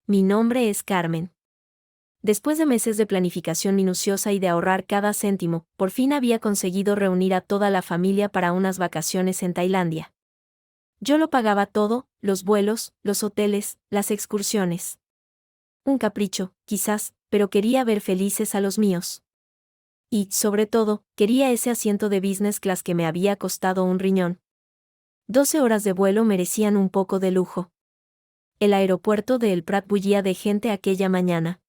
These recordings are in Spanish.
Mi nombre es Carmen. Después de meses de planificación minuciosa y de ahorrar cada céntimo, por fin había conseguido reunir a toda la familia para unas vacaciones en Tailandia. Yo lo pagaba todo, los vuelos, los hoteles, las excursiones. Un capricho, quizás, pero quería ver felices a los míos. Y, sobre todo, quería ese asiento de business class que me había costado un riñón. 12 horas de vuelo merecían un poco de lujo. El aeropuerto de El Prat bullía de gente aquella mañana.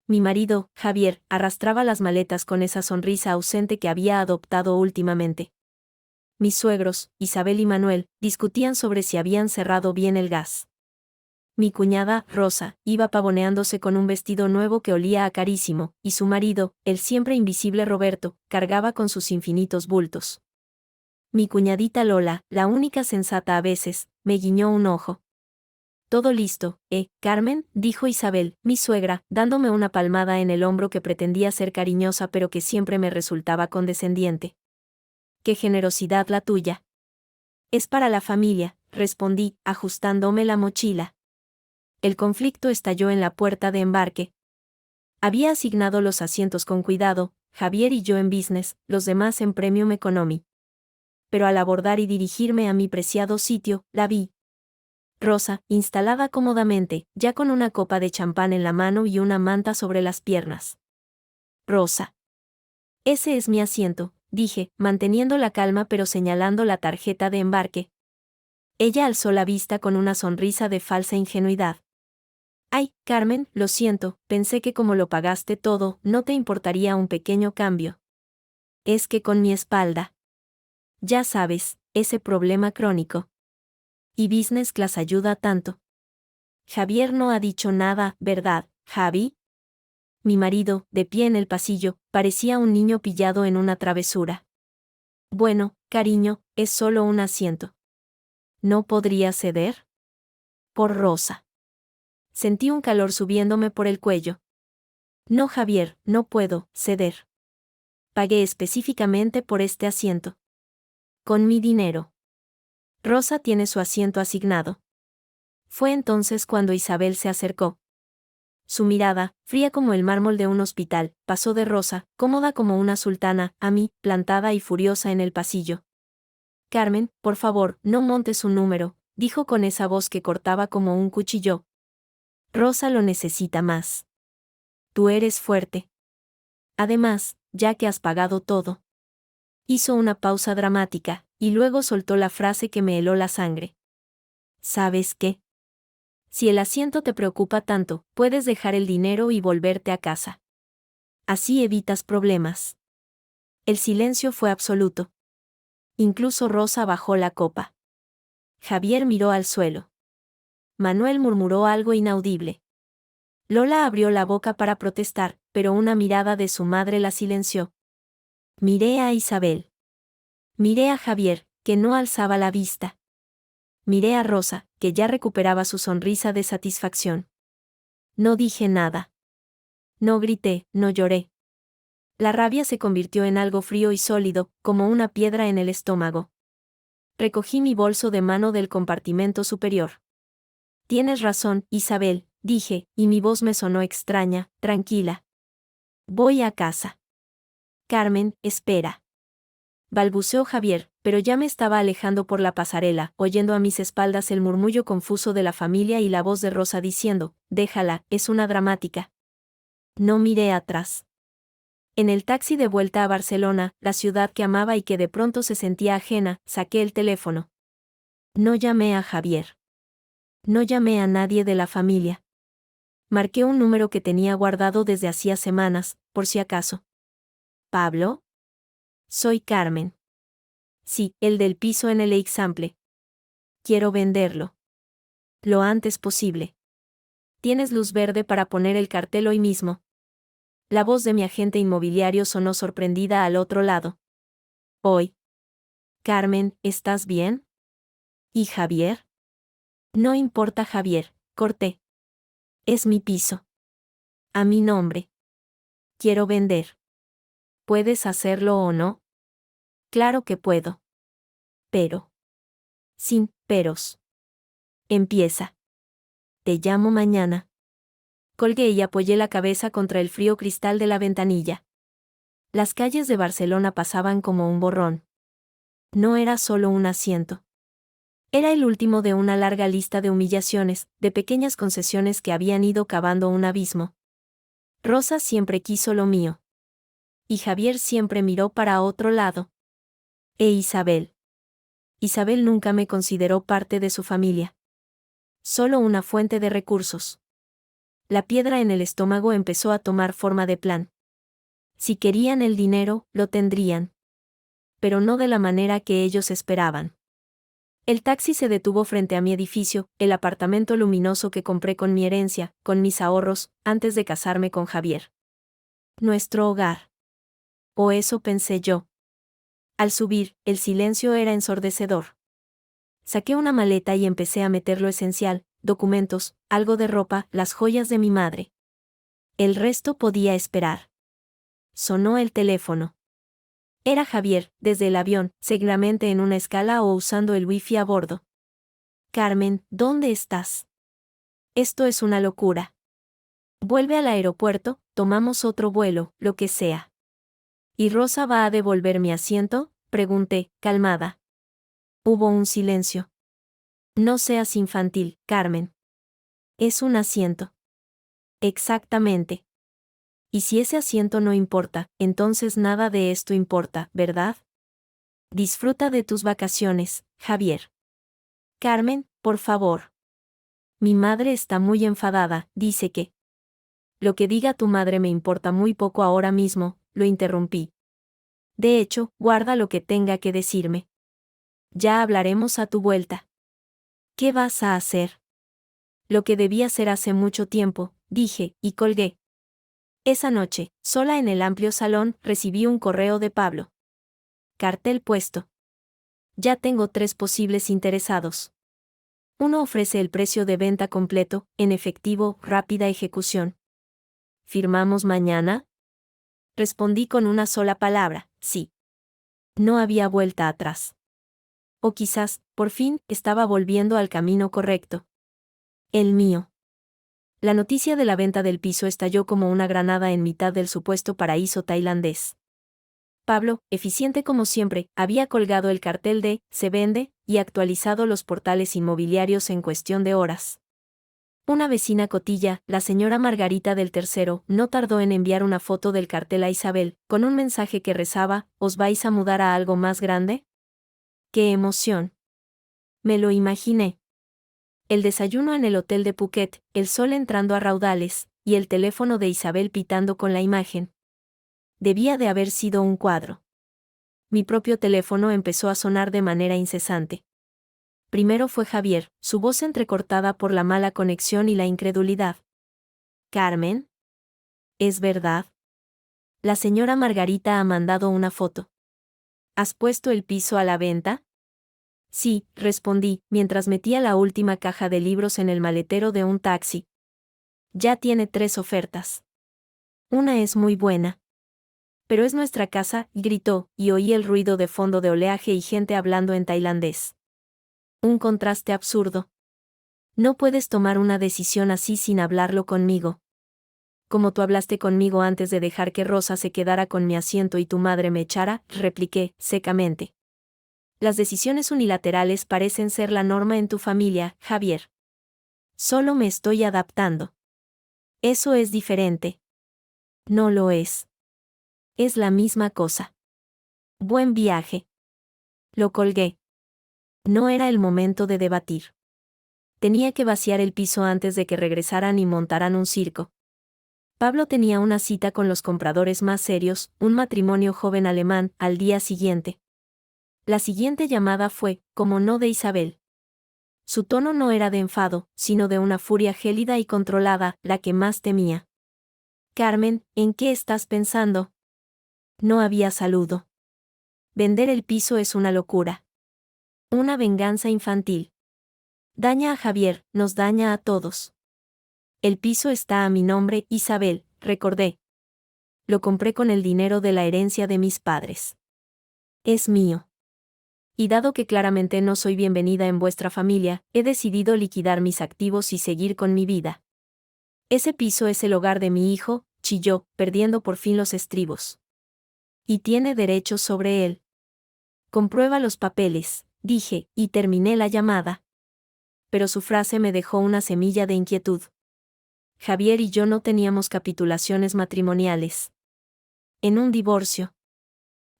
Mi marido, Javier, arrastraba las maletas con esa sonrisa ausente que había adoptado últimamente. Mis suegros, Isabel y Manuel, discutían sobre si habían cerrado bien el gas. Mi cuñada, Rosa, iba pavoneándose con un vestido nuevo que olía a carísimo, y su marido, el siempre invisible Roberto, cargaba con sus infinitos bultos. Mi cuñadita Lola, la única sensata a veces, me guiñó un ojo. Todo listo, Carmen, dijo Isabel, mi suegra, dándome una palmada en el hombro que pretendía ser cariñosa pero que siempre me resultaba condescendiente. ¡Qué generosidad la tuya! Es para la familia, respondí, ajustándome la mochila. El conflicto estalló en la puerta de embarque. Había asignado los asientos con cuidado, Javier y yo en business, los demás en premium economy. Pero al abordar y dirigirme a mi preciado sitio, la vi. Rosa, instalada cómodamente, ya con una copa de champán en la mano y una manta sobre las piernas. Rosa. Ese es mi asiento, dije, manteniendo la calma pero señalando la tarjeta de embarque. Ella alzó la vista con una sonrisa de falsa ingenuidad. Ay, Carmen, lo siento, pensé que como lo pagaste todo, no te importaría un pequeño cambio. Es que con mi espalda. Ya sabes, ese problema crónico. Y business class ayuda tanto. Javier no ha dicho nada, ¿verdad, Javi? Mi marido, de pie en el pasillo, parecía un niño pillado en una travesura. Bueno, cariño, es solo un asiento. ¿No podría ceder? Por Rosa. Sentí un calor subiéndome por el cuello. No, Javier, no puedo ceder. Pagué específicamente por este asiento. Con mi dinero. Rosa tiene su asiento asignado. Fue entonces cuando Isabel se acercó. Su mirada, fría como el mármol de un hospital, pasó de Rosa, cómoda como una sultana, a mí, plantada y furiosa en el pasillo. Carmen, por favor, no montes un número, dijo con esa voz que cortaba como un cuchillo. Rosa lo necesita más. Tú eres fuerte. Además, ya que has pagado todo. Hizo una pausa dramática, y luego soltó la frase que me heló la sangre. ¿Sabes qué? Si el asiento te preocupa tanto, puedes dejar el dinero y volverte a casa. Así evitas problemas. El silencio fue absoluto. Incluso Rosa bajó la copa. Javier miró al suelo. Manuel murmuró algo inaudible. Lola abrió la boca para protestar, pero una mirada de su madre la silenció. Miré a Isabel. Miré a Javier, que no alzaba la vista. Miré a Rosa, que ya recuperaba su sonrisa de satisfacción. No dije nada. No grité, no lloré. La rabia se convirtió en algo frío y sólido, como una piedra en el estómago. Recogí mi bolso de mano del compartimento superior. Tienes razón, Isabel, dije, y mi voz me sonó extraña, tranquila. Voy a casa. Carmen, espera. Balbuceó Javier, pero ya me estaba alejando por la pasarela, oyendo a mis espaldas el murmullo confuso de la familia y la voz de Rosa diciendo, déjala, es una dramática. No miré atrás. En el taxi de vuelta a Barcelona, la ciudad que amaba y que de pronto se sentía ajena, saqué el teléfono. No llamé a Javier. No llamé a nadie de la familia. Marqué un número que tenía guardado desde hacía semanas, por si acaso. ¿Pablo? Soy Carmen. Sí, el del piso en el Eixample. Quiero venderlo. Lo antes posible. ¿Tienes luz verde para poner el cartel hoy mismo? La voz de mi agente inmobiliario sonó sorprendida al otro lado. Hoy. Carmen, ¿estás bien? ¿Y Javier? No importa, Javier, corté. Es mi piso. A mi nombre. Quiero vender. ¿Puedes hacerlo o no? Claro que puedo. Pero. Sin peros. Empieza. Te llamo mañana. Colgué y apoyé la cabeza contra el frío cristal de la ventanilla. Las calles de Barcelona pasaban como un borrón. No era solo un asiento. Era el último de una larga lista de humillaciones, de pequeñas concesiones que habían ido cavando un abismo. Rosa siempre quiso lo mío. Y Javier siempre miró para otro lado. E Isabel. Isabel nunca me consideró parte de su familia. Solo una fuente de recursos. La piedra en el estómago empezó a tomar forma de plan. Si querían el dinero, lo tendrían. Pero no de la manera que ellos esperaban. El taxi se detuvo frente a mi edificio, el apartamento luminoso que compré con mi herencia, con mis ahorros, antes de casarme con Javier. Nuestro hogar. O eso pensé yo. Al subir, el silencio era ensordecedor. Saqué una maleta y empecé a meter lo esencial, documentos, algo de ropa, las joyas de mi madre. El resto podía esperar. Sonó el teléfono. Era Javier, desde el avión, seguramente en una escala o usando el wifi a bordo. Carmen, ¿dónde estás? Esto es una locura. Vuelve al aeropuerto, tomamos otro vuelo, lo que sea. ¿Y Rosa va a devolver mi asiento?, pregunté, calmada. Hubo un silencio. No seas infantil, Carmen. Es un asiento. Exactamente. Y si ese asiento no importa, entonces nada de esto importa, ¿verdad? Disfruta de tus vacaciones, Javier. Carmen, por favor. Mi madre está muy enfadada, dice que. Lo que diga tu madre me importa muy poco ahora mismo, lo interrumpí. De hecho, guarda lo que tenga que decirme. Ya hablaremos a tu vuelta. ¿Qué vas a hacer? Lo que debí hacer hace mucho tiempo, dije, y colgué. Esa noche, sola en el amplio salón, recibí un correo de Pablo. Cartel puesto. Ya tengo 3 posibles interesados. Uno ofrece el precio de venta completo, en efectivo, rápida ejecución. ¿Firmamos mañana? Respondí con una sola palabra, sí. No había vuelta atrás. O quizás, por fin, estaba volviendo al camino correcto. El mío. La noticia de la venta del piso estalló como una granada en mitad del supuesto paraíso tailandés. Pablo, eficiente como siempre, había colgado el cartel de «Se vende» y actualizado los portales inmobiliarios en cuestión de horas. Una vecina cotilla, la señora Margarita del Tercero, no tardó en enviar una foto del cartel a Isabel, con un mensaje que rezaba: ¿Os vais a mudar a algo más grande? ¡Qué emoción! Me lo imaginé. El desayuno en el hotel de Phuket, el sol entrando a raudales, y el teléfono de Isabel pitando con la imagen. Debía de haber sido un cuadro. Mi propio teléfono empezó a sonar de manera incesante. Primero fue Javier, su voz entrecortada por la mala conexión y la incredulidad. «Carmen, ¿es verdad? La señora Margarita ha mandado una foto. ¿Has puesto el piso a la venta?» Sí, respondí, mientras metía la última caja de libros en el maletero de un taxi. Ya tiene 3 ofertas. Una es muy buena. Pero es nuestra casa, gritó, y oí el ruido de fondo de oleaje y gente hablando en tailandés. Un contraste absurdo. No puedes tomar una decisión así sin hablarlo conmigo. Como tú hablaste conmigo antes de dejar que Rosa se quedara con mi asiento y tu madre me echara, repliqué, secamente. Las decisiones unilaterales parecen ser la norma en tu familia, Javier. Solo me estoy adaptando. Eso es diferente. No lo es. Es la misma cosa. Buen viaje. Lo colgué. No era el momento de debatir. Tenía que vaciar el piso antes de que regresaran y montaran un circo. Pablo tenía una cita con los compradores más serios, un matrimonio joven alemán, al día siguiente. La siguiente llamada fue, como no, de Isabel. Su tono no era de enfado, sino de una furia gélida y controlada, la que más temía. Carmen, ¿en qué estás pensando? No había saludo. Vender el piso es una locura. Una venganza infantil. Daña a Javier, nos daña a todos. El piso está a mi nombre, Isabel, recordé. Lo compré con el dinero de la herencia de mis padres. Es mío. Y dado que claramente no soy bienvenida en vuestra familia, he decidido liquidar mis activos y seguir con mi vida. Ese piso es el hogar de mi hijo, chilló, perdiendo por fin los estribos. Y tiene derechos sobre él. Comprueba los papeles, dije, y terminé la llamada. Pero su frase me dejó una semilla de inquietud. Javier y yo no teníamos capitulaciones matrimoniales. En un divorcio.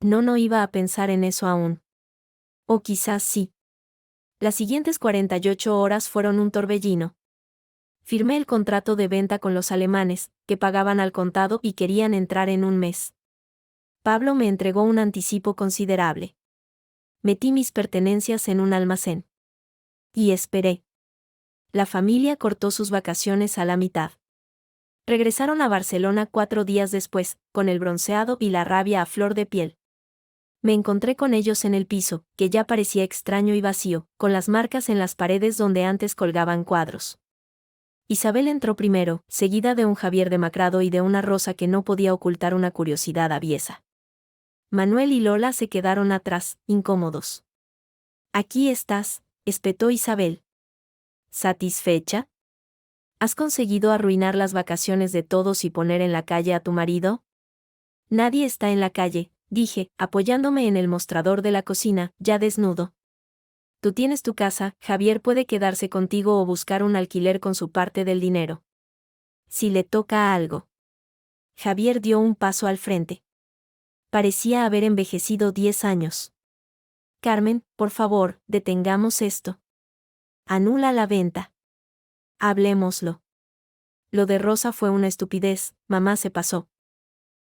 No iba a pensar en eso aún. O quizás sí. Las siguientes 48 horas fueron un torbellino. Firmé el contrato de venta con los alemanes, que pagaban al contado y querían entrar en un mes. Pablo me entregó un anticipo considerable. Metí mis pertenencias en un almacén. Y esperé. La familia cortó sus vacaciones a la mitad. Regresaron a Barcelona 4 días después, con el bronceado y la rabia a flor de piel. Me encontré con ellos en el piso, que ya parecía extraño y vacío, con las marcas en las paredes donde antes colgaban cuadros. Isabel entró primero, seguida de un Javier demacrado y de una Rosa que no podía ocultar una curiosidad aviesa. Manuel y Lola se quedaron atrás, incómodos. «Aquí estás», espetó Isabel. «¿Satisfecha? ¿Has conseguido arruinar las vacaciones de todos y poner en la calle a tu marido?» «Nadie está en la calle», dije, apoyándome en el mostrador de la cocina, ya desnudo. «Tú tienes tu casa, Javier puede quedarse contigo o buscar un alquiler con su parte del dinero. Si le toca algo». Javier dio un paso al frente. Parecía haber envejecido 10 años. «Carmen, por favor, detengamos esto. Anula la venta. Hablémoslo. Lo de Rosa fue una estupidez, mamá se pasó.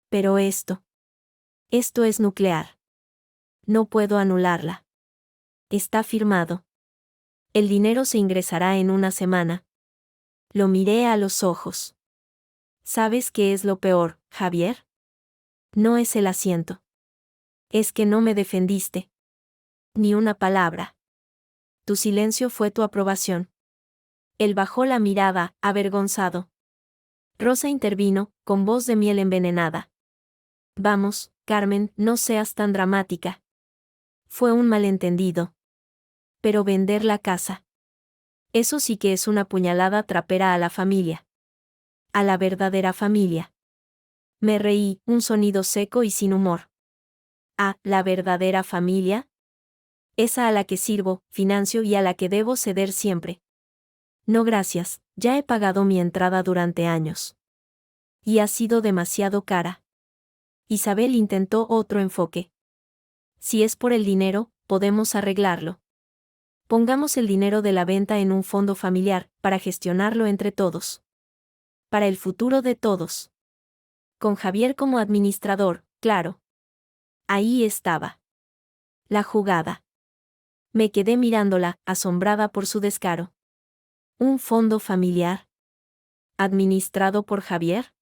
Pero esto es nuclear. No puedo anularla. Está firmado. El dinero se ingresará en una semana». Lo miré a los ojos. «¿Sabes qué es lo peor, Javier? No es el asiento. Es que no me defendiste. Ni una palabra. Tu silencio fue tu aprobación». Él bajó la mirada, avergonzado. Rosa intervino, con voz de miel envenenada. «Vamos, Carmen, no seas tan dramática. Fue un malentendido. Pero vender la casa. Eso sí que es una puñalada trapera a la familia. A la verdadera familia». Me reí, un sonido seco y sin humor. «¿A la verdadera familia? Esa a la que sirvo, financio y a la que debo ceder siempre». «No gracias, ya he pagado mi entrada durante años. Y ha sido demasiado cara». Isabel intentó otro enfoque. «Si es por el dinero, podemos arreglarlo. Pongamos el dinero de la venta en un fondo familiar, para gestionarlo entre todos. Para el futuro de todos. Con Javier como administrador, claro». Ahí estaba. La jugada. Me quedé mirándola, asombrada por su descaro. ¿Un fondo familiar? ¿Administrado por Javier?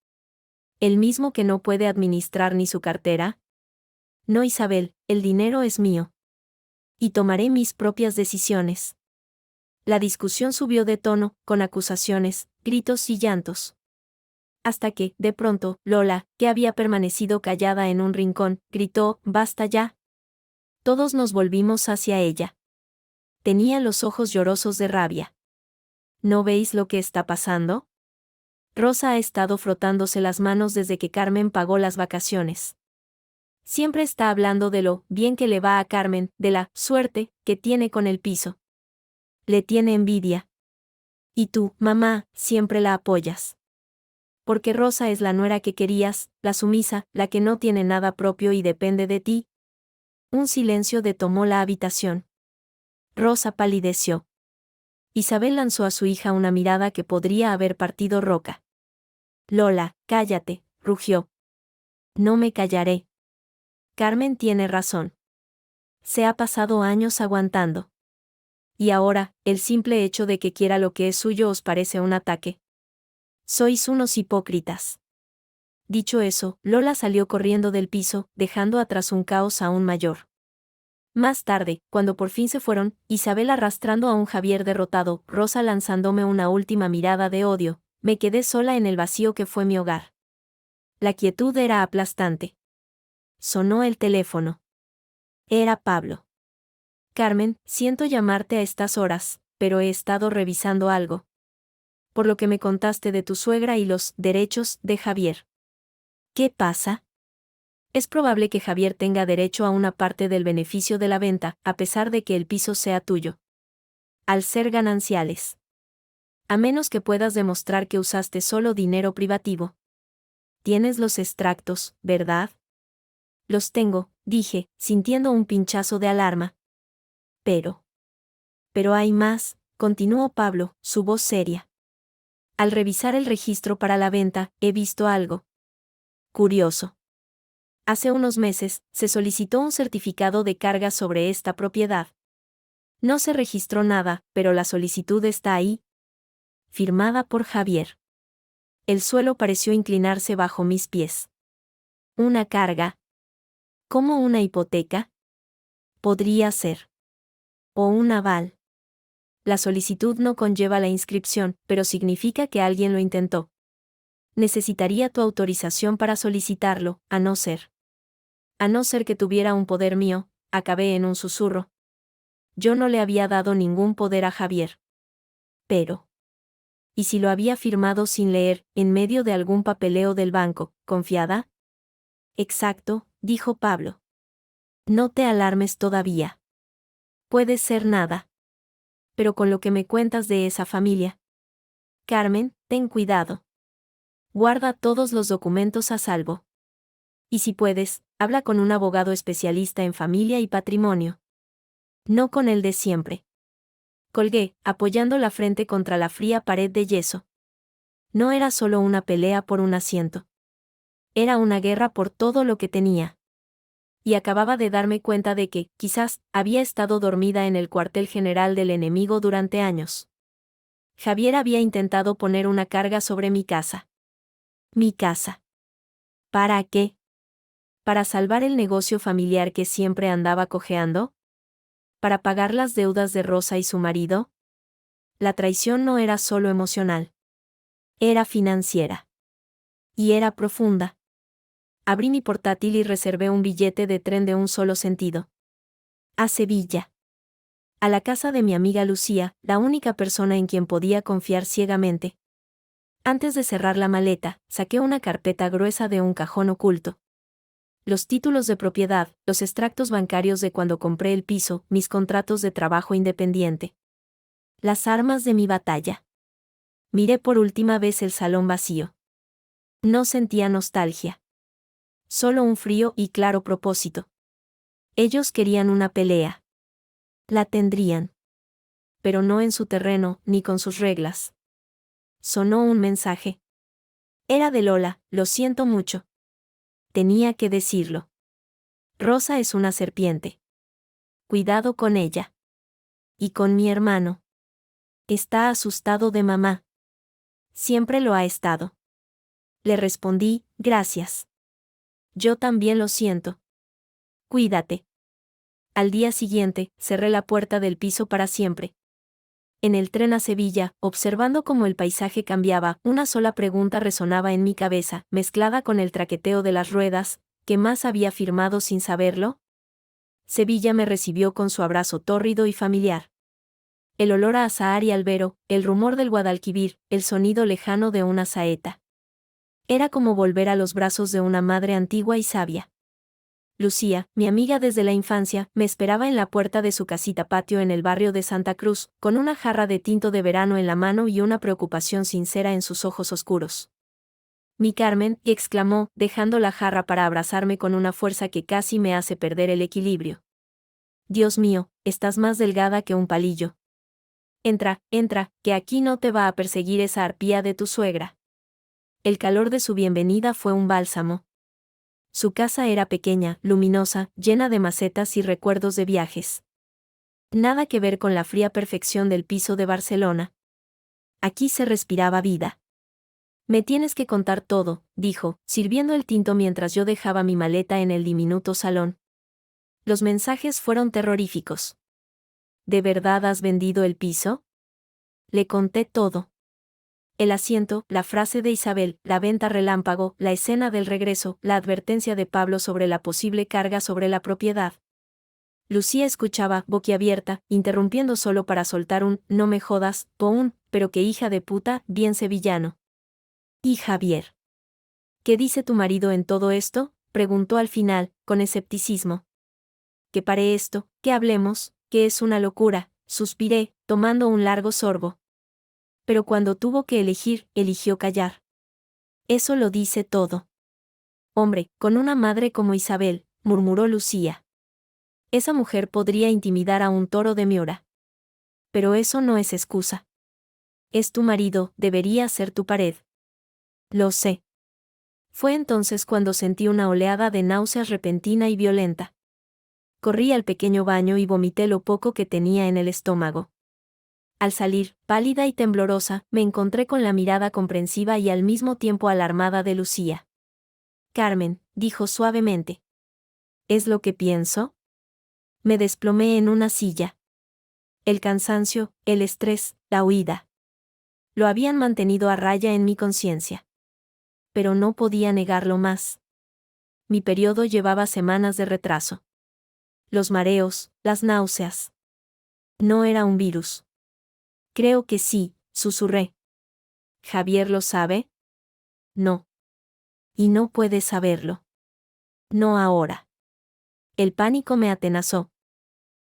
¿El mismo que no puede administrar ni su cartera? No, Isabel, el dinero es mío. Y tomaré mis propias decisiones. La discusión subió de tono, con acusaciones, gritos y llantos. Hasta que, de pronto, Lola, que había permanecido callada en un rincón, gritó: «¡Basta ya!». Todos nos volvimos hacia ella. Tenía los ojos llorosos de rabia. ¿No veis lo que está pasando? Rosa ha estado frotándose las manos desde que Carmen pagó las vacaciones. Siempre está hablando de lo bien que le va a Carmen, de la suerte que tiene con el piso. Le tiene envidia. Y tú, mamá, siempre la apoyas. Porque Rosa es la nuera que querías, la sumisa, la que no tiene nada propio y depende de ti». Un silencio detomó la habitación. Rosa palideció. Isabel lanzó a su hija una mirada que podría haber partido roca. «Lola, cállate», rugió. «No me callaré. Carmen tiene razón. Se ha pasado años aguantando. Y ahora, el simple hecho de que quiera lo que es suyo os parece un ataque. Sois unos hipócritas». Dicho eso, Lola salió corriendo del piso, dejando atrás un caos aún mayor. Más tarde, cuando por fin se fueron, Isabel arrastrando a un Javier derrotado, Rosa lanzándome una última mirada de odio, me quedé sola en el vacío que fue mi hogar. La quietud era aplastante. Sonó el teléfono. Era Pablo. «Carmen, siento llamarte a estas horas, pero he estado revisando algo». por lo que me contaste de tu suegra y los derechos de Javier. ¿Qué pasa? Es probable que Javier tenga derecho a una parte del beneficio de la venta, a pesar de que el piso sea tuyo. Al ser gananciales. A menos que puedas demostrar que usaste solo dinero privativo. Tienes los extractos, ¿verdad? Los tengo, dije, sintiendo un pinchazo de alarma. Pero hay más, continuó Pablo, su voz seria. Al revisar el registro para la venta, he visto algo curioso. Hace unos meses, se solicitó un certificado de carga sobre esta propiedad. No se registró nada, pero la solicitud está ahí. Firmada por Javier. El suelo pareció inclinarse bajo mis pies. ¿Una carga? ¿Como una hipoteca? Podría ser. ¿O un aval? La solicitud no conlleva la inscripción, pero significa que alguien lo intentó. Necesitaría tu autorización para solicitarlo, a no ser que tuviera un poder mío, acabé en un susurro. Yo no le había dado ningún poder a Javier. Pero, ¿y si lo había firmado sin leer, en medio de algún papeleo del banco, confiada? Exacto, dijo Pablo. No te alarmes todavía. Puede ser nada. Pero con lo que me cuentas de esa familia. Carmen, ten cuidado. Guarda todos los documentos a salvo. Y si puedes, habla con un abogado especialista en familia y patrimonio. No con el de siempre. Colgué, apoyando la frente contra la fría pared de yeso. No era solo una pelea por un asiento. Era una guerra por todo lo que tenía. Y acababa de darme cuenta de que, quizás, había estado dormida en el cuartel general del enemigo durante años. Javier había intentado poner una carga sobre mi casa. Mi casa. ¿Para qué? ¿Para salvar el negocio familiar que siempre andaba cojeando? ¿Para pagar las deudas de Rosa y su marido? La traición no era solo emocional. Era financiera. Y era profunda. Abrí mi portátil y reservé un billete de tren de un solo sentido. A Sevilla. A la casa de mi amiga Lucía, la única persona en quien podía confiar ciegamente. Antes de cerrar la maleta, saqué una carpeta gruesa de un cajón oculto. Los títulos de propiedad, los extractos bancarios de cuando compré el piso, mis contratos de trabajo independiente. Las armas de mi batalla. Miré por última vez el salón vacío. No sentía nostalgia. Solo un frío y claro propósito. Ellos querían una pelea. La tendrían. Pero no en su terreno, ni con sus reglas. Sonó un mensaje. Era de Lola, lo siento mucho. Tenía que decirlo. Rosa es una serpiente. Cuidado con ella. Y con mi hermano. Está asustado de mamá. Siempre lo ha estado. Le respondí, gracias. Yo también lo siento. Cuídate. Al día siguiente, cerré la puerta del piso para siempre. En el tren a Sevilla, observando cómo el paisaje cambiaba, una sola pregunta resonaba en mi cabeza, mezclada con el traqueteo de las ruedas. ¿Qué más había firmado sin saberlo? Sevilla me recibió con su abrazo tórrido y familiar. El olor a azahar y albero, el rumor del Guadalquivir, el sonido lejano de una saeta. Era como volver a los brazos de una madre antigua y sabia. Lucía, mi amiga desde la infancia, me esperaba en la puerta de su casita patio en el barrio de Santa Cruz, con una jarra de tinto de verano en la mano y una preocupación sincera en sus ojos oscuros. Mi Carmen, exclamó, dejando la jarra para abrazarme con una fuerza que casi me hace perder el equilibrio. Dios mío, estás más delgada que un palillo. Entra, que aquí no te va a perseguir esa arpía de tu suegra. El calor de su bienvenida fue un bálsamo. Su casa era pequeña, luminosa, llena de macetas y recuerdos de viajes. Nada que ver con la fría perfección del piso de Barcelona. Aquí se respiraba vida. Me tienes que contar todo, dijo, sirviendo el tinto mientras yo dejaba mi maleta en el diminuto salón. Los mensajes fueron terroríficos. ¿De verdad has vendido el piso? Le conté todo. El asiento, la frase de Isabel, la venta relámpago, la escena del regreso, la advertencia de Pablo sobre la posible carga sobre la propiedad. Lucía escuchaba, boquiabierta, interrumpiendo solo para soltar un «no me jodas», pero qué hija de puta, bien sevillano. ¿Y Javier? ¿Qué dice tu marido en todo esto?, preguntó al final, con escepticismo. Que pare esto, que hablemos, que es una locura, suspiré, tomando un largo sorbo. Pero cuando tuvo que elegir, eligió callar. Eso lo dice todo. Hombre, con una madre como Isabel, murmuró Lucía. Esa mujer podría intimidar a un toro de Miura. Pero eso no es excusa. Es tu marido, debería ser tu pared. Lo sé. Fue entonces cuando sentí una oleada de náuseas repentina y violenta. Corrí al pequeño baño y vomité lo poco que tenía en el estómago. Al salir, pálida y temblorosa, me encontré con la mirada comprensiva y al mismo tiempo alarmada de Lucía. Carmen, dijo suavemente. ¿Es lo que pienso? Me desplomé en una silla. El cansancio, el estrés, la huida. Lo habían mantenido a raya en mi conciencia. Pero no podía negarlo más. Mi periodo llevaba semanas de retraso. Los mareos, las náuseas. No era un virus. Creo que sí, susurré. ¿Javier lo sabe? No. Y no puede saberlo. No ahora. El pánico me atenazó.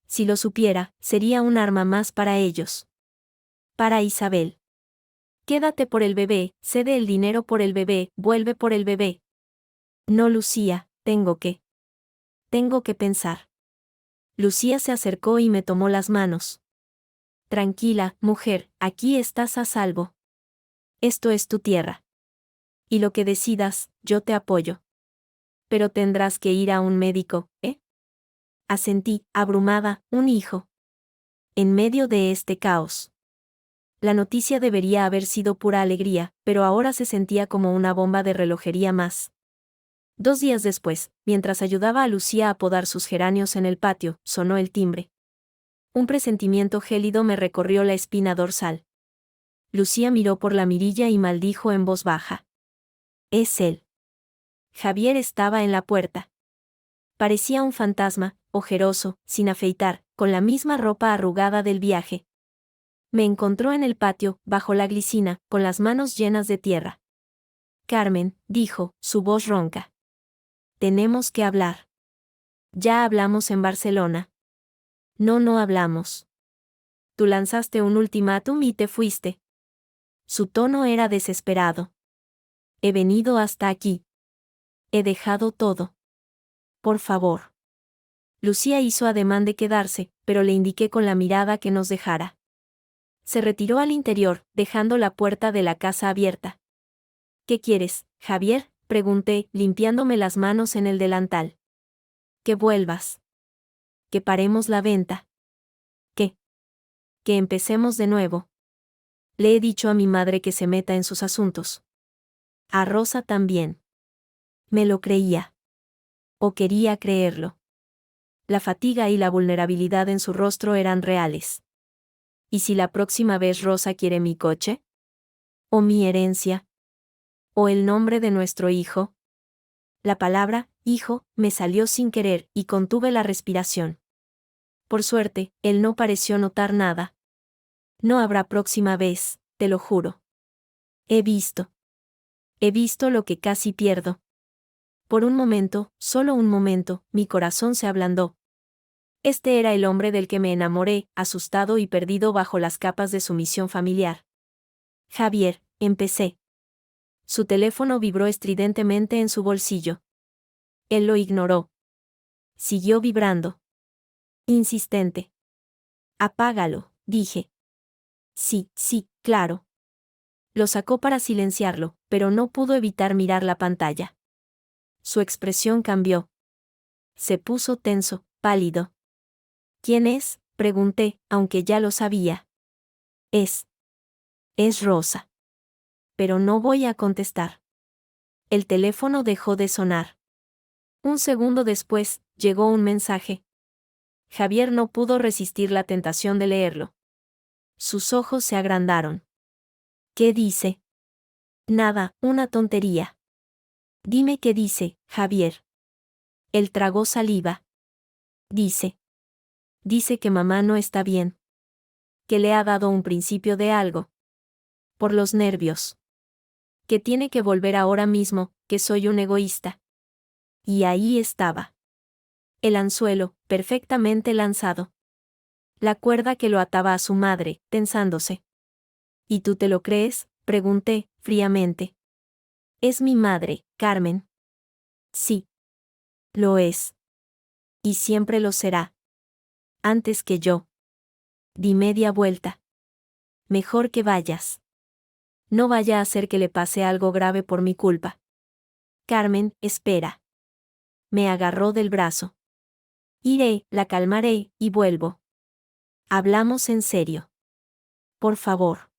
Si lo supiera, sería un arma más para ellos. Para Isabel. Quédate por el bebé, cede el dinero por el bebé, vuelve por el bebé. No, Lucía, tengo que pensar. Lucía se acercó y me tomó las manos. Tranquila, mujer, aquí estás a salvo. Esto es tu tierra. Y lo que decidas, yo te apoyo. Pero tendrás que ir a un médico, ¿eh? Asentí, abrumada, un hijo. En medio de este caos. La noticia debería haber sido pura alegría, pero ahora se sentía como una bomba de relojería más. 2 días después, mientras ayudaba a Lucía a podar sus geranios en el patio, sonó el timbre. Un presentimiento gélido me recorrió la espina dorsal. Lucía miró por la mirilla y maldijo en voz baja. Es él. Javier estaba en la puerta. Parecía un fantasma, ojeroso, sin afeitar, con la misma ropa arrugada del viaje. Me encontró en el patio, bajo la glicina, con las manos llenas de tierra. Carmen, dijo, su voz ronca. Tenemos que hablar. Ya hablamos en Barcelona. No hablamos. Tú lanzaste un ultimátum y te fuiste. Su tono era desesperado. He venido hasta aquí. He dejado todo. Por favor. Lucía hizo ademán de quedarse, pero le indiqué con la mirada que nos dejara. Se retiró al interior, dejando la puerta de la casa abierta. ¿Qué quieres, Javier?, pregunté, limpiándome las manos en el delantal. Que vuelvas. Que paremos la venta. ¿Qué? Que empecemos de nuevo. Le he dicho a mi madre que se meta en sus asuntos. A Rosa también. Me lo creía. O quería creerlo. La fatiga y la vulnerabilidad en su rostro eran reales. ¿Y si la próxima vez Rosa quiere mi coche? ¿O mi herencia? ¿O el nombre de nuestro hijo? La palabra, hijo, me salió sin querer, y contuve la respiración. Por suerte, él no pareció notar nada. No habrá próxima vez, te lo juro. He visto lo que casi pierdo. Por un momento, solo un momento, mi corazón se ablandó. Este era el hombre del que me enamoré, asustado y perdido bajo las capas de sumisión familiar. Javier, empecé. Su teléfono vibró estridentemente en su bolsillo. Él lo ignoró. Siguió vibrando. Insistente. Apágalo, dije. Sí, claro. Lo sacó para silenciarlo, pero no pudo evitar mirar la pantalla. Su expresión cambió. Se puso tenso, pálido. ¿Quién es?, pregunté, aunque ya lo sabía. Es Rosa. Pero no voy a contestar. El teléfono dejó de sonar. Un segundo después, llegó un mensaje. Javier no pudo resistir la tentación de leerlo. Sus ojos se agrandaron. ¿Qué dice? Nada, una tontería. Dime qué dice, Javier. Él tragó saliva. Dice. Dice que mamá no está bien. Que le ha dado un principio de algo. Por los nervios. Que tiene que volver ahora mismo, que soy un egoísta. Y ahí estaba. El anzuelo, perfectamente lanzado. La cuerda que lo ataba a su madre, tensándose. ¿Y tú te lo crees?, pregunté, fríamente. Es mi madre, Carmen. Sí. Lo es. Y siempre lo será. Antes que yo. Di media vuelta. Mejor que vayas. No vaya a hacer que le pase algo grave por mi culpa. Carmen, espera. Me agarró del brazo. Iré, la calmaré, y vuelvo. Hablamos en serio. Por favor.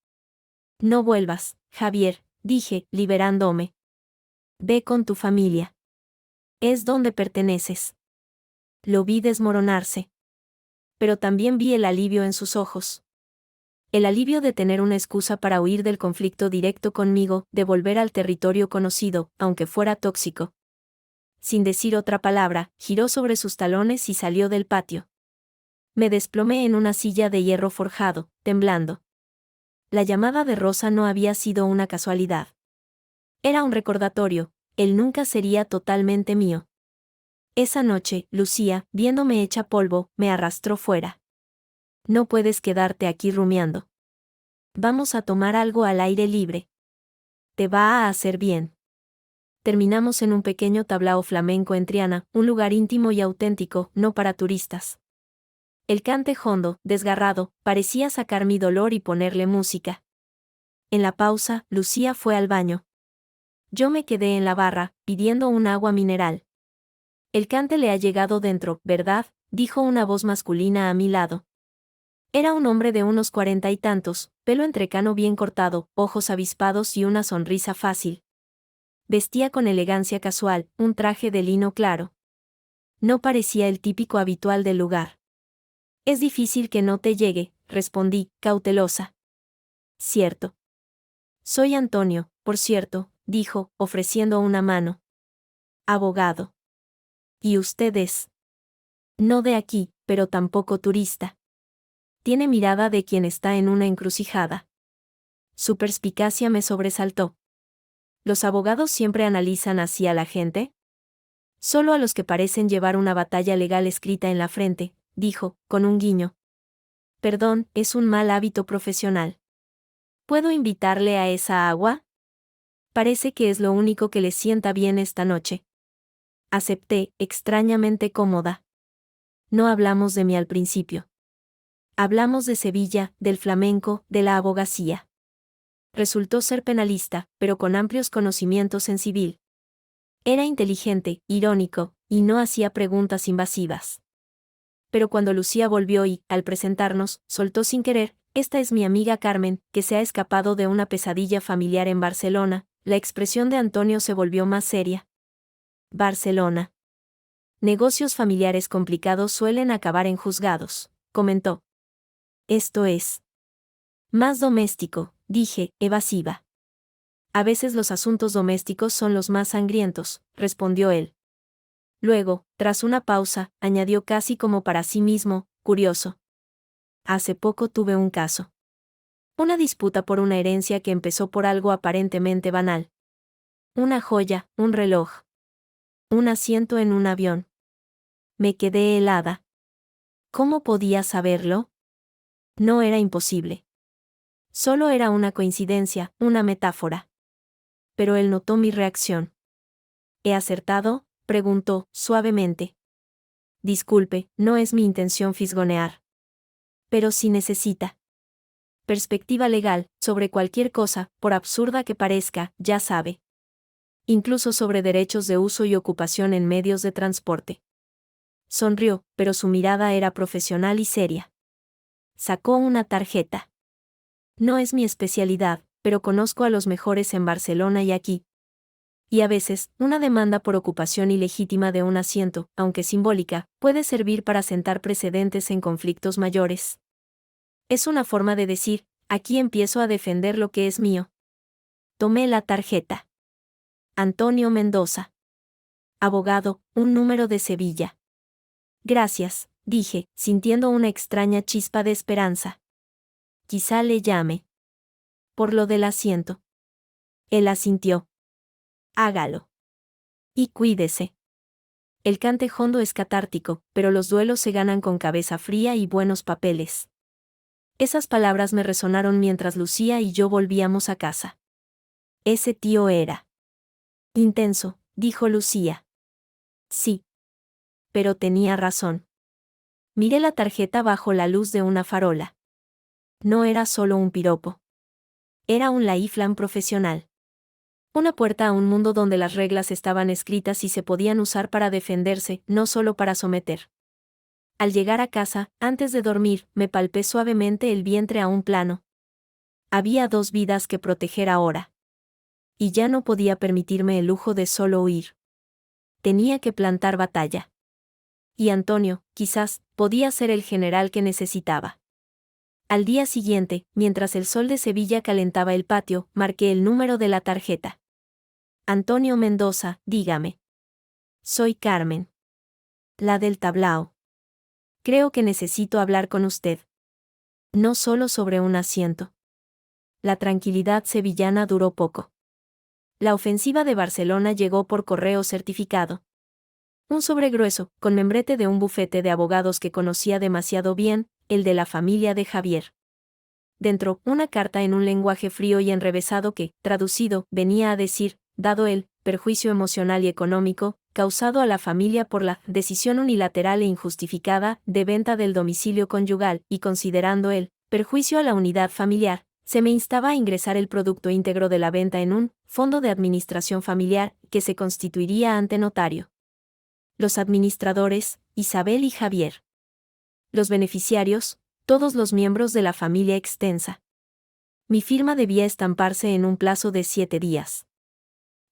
No vuelvas, Javier, dije, liberándome. Ve con tu familia. Es donde perteneces. Lo vi desmoronarse. Pero también vi el alivio en sus ojos. El alivio de tener una excusa para huir del conflicto directo conmigo, de volver al territorio conocido, aunque fuera tóxico. Sin decir otra palabra, giró sobre sus talones y salió del patio. Me desplomé en una silla de hierro forjado, temblando. La llamada de Rosa no había sido una casualidad. Era un recordatorio, él nunca sería totalmente mío. Esa noche, Lucía, viéndome hecha polvo, me arrastró fuera. No puedes quedarte aquí rumiando. Vamos a tomar algo al aire libre. Te va a hacer bien. Terminamos en un pequeño tablao flamenco en Triana, un lugar íntimo y auténtico, no para turistas. El cante hondo, desgarrado, parecía sacar mi dolor y ponerle música. En la pausa, Lucía fue al baño. Yo me quedé en la barra, pidiendo un agua mineral. El cante le ha llegado dentro, ¿verdad?, dijo una voz masculina a mi lado. Era un hombre de unos 40 y tantos, pelo entrecano bien cortado, ojos avispados y una sonrisa fácil. Vestía con elegancia casual, un traje de lino claro. No parecía el típico habitual del lugar. Es difícil que no te llegue, respondí, cautelosa. Cierto. Soy Antonio, por cierto, dijo, ofreciendo una mano. Abogado. ¿Y usted es? No de aquí, pero tampoco turista. Tiene mirada de quien está en una encrucijada. Su perspicacia me sobresaltó. ¿Los abogados siempre analizan así a la gente? Solo a los que parecen llevar una batalla legal escrita en la frente, dijo, con un guiño. Perdón, es un mal hábito profesional. ¿Puedo invitarle a esa agua? Parece que es lo único que le sienta bien esta noche. Acepté, extrañamente cómoda. No hablamos de mí al principio. Hablamos de Sevilla, del flamenco, de la abogacía. Resultó ser penalista, pero con amplios conocimientos en civil. Era inteligente, irónico, y no hacía preguntas invasivas. Pero cuando Lucía volvió y, al presentarnos, soltó sin querer, «Esta es mi amiga Carmen, que se ha escapado de una pesadilla familiar en Barcelona», la expresión de Antonio se volvió más seria. Barcelona. Negocios familiares complicados suelen acabar en juzgados, comentó. Esto es más doméstico, dije, evasiva. A veces los asuntos domésticos son los más sangrientos, respondió él. Luego, tras una pausa, añadió casi como para sí mismo, curioso. Hace poco tuve un caso. Una disputa por una herencia que empezó por algo aparentemente banal. Una joya, un reloj. Un asiento en un avión. Me quedé helada. ¿Cómo podía saberlo? No era imposible. Solo era una coincidencia, una metáfora. Pero él notó mi reacción. ¿He acertado?, preguntó, suavemente. Disculpe, no es mi intención fisgonear. Pero si necesita perspectiva legal, sobre cualquier cosa, por absurda que parezca, ya sabe. Incluso sobre derechos de uso y ocupación en medios de transporte. Sonrió, pero su mirada era profesional y seria. Sacó una tarjeta. No es mi especialidad, pero conozco a los mejores en Barcelona y aquí. Y a veces, una demanda por ocupación ilegítima de un asiento, aunque simbólica, puede servir para sentar precedentes en conflictos mayores. Es una forma de decir, aquí empiezo a defender lo que es mío. Tomé la tarjeta. Antonio Mendoza. Abogado, un número de Sevilla. Gracias, dije, sintiendo una extraña chispa de esperanza. Quizá le llame. Por lo del asiento. Él asintió. Hágalo. Y cuídese. El cante hondo es catártico, pero los duelos se ganan con cabeza fría y buenos papeles. Esas palabras me resonaron mientras Lucía y yo volvíamos a casa. Ese tío era intenso, dijo Lucía. Sí. Pero tenía razón. Miré la tarjeta bajo la luz de una farola. No era solo un piropo. Era un lifeline profesional. Una puerta a un mundo donde las reglas estaban escritas y se podían usar para defenderse, no solo para someter. Al llegar a casa, antes de dormir, me palpé suavemente el vientre a un plano. Había 2 vidas que proteger ahora. Y ya no podía permitirme el lujo de solo huir. Tenía que plantar batalla. Y Antonio, quizás, podía ser el general que necesitaba. Al día siguiente, mientras el sol de Sevilla calentaba el patio, marqué el número de la tarjeta. Antonio Mendoza, dígame. Soy Carmen. La del tablao. Creo que necesito hablar con usted. No solo sobre un asiento. La tranquilidad sevillana duró poco. La ofensiva de Barcelona llegó por correo certificado. Un sobre grueso, con membrete de un bufete de abogados que conocía demasiado bien, el de la familia de Javier. Dentro, una carta en un lenguaje frío y enrevesado que, traducido, venía a decir, dado el perjuicio emocional y económico causado a la familia por la decisión unilateral e injustificada de venta del domicilio conyugal, y considerando el perjuicio a la unidad familiar, se me instaba a ingresar el producto íntegro de la venta en un fondo de administración familiar que se constituiría ante notario. Los administradores, Isabel y Javier. Los beneficiarios, todos los miembros de la familia extensa. Mi firma debía estamparse en un plazo de 7 días.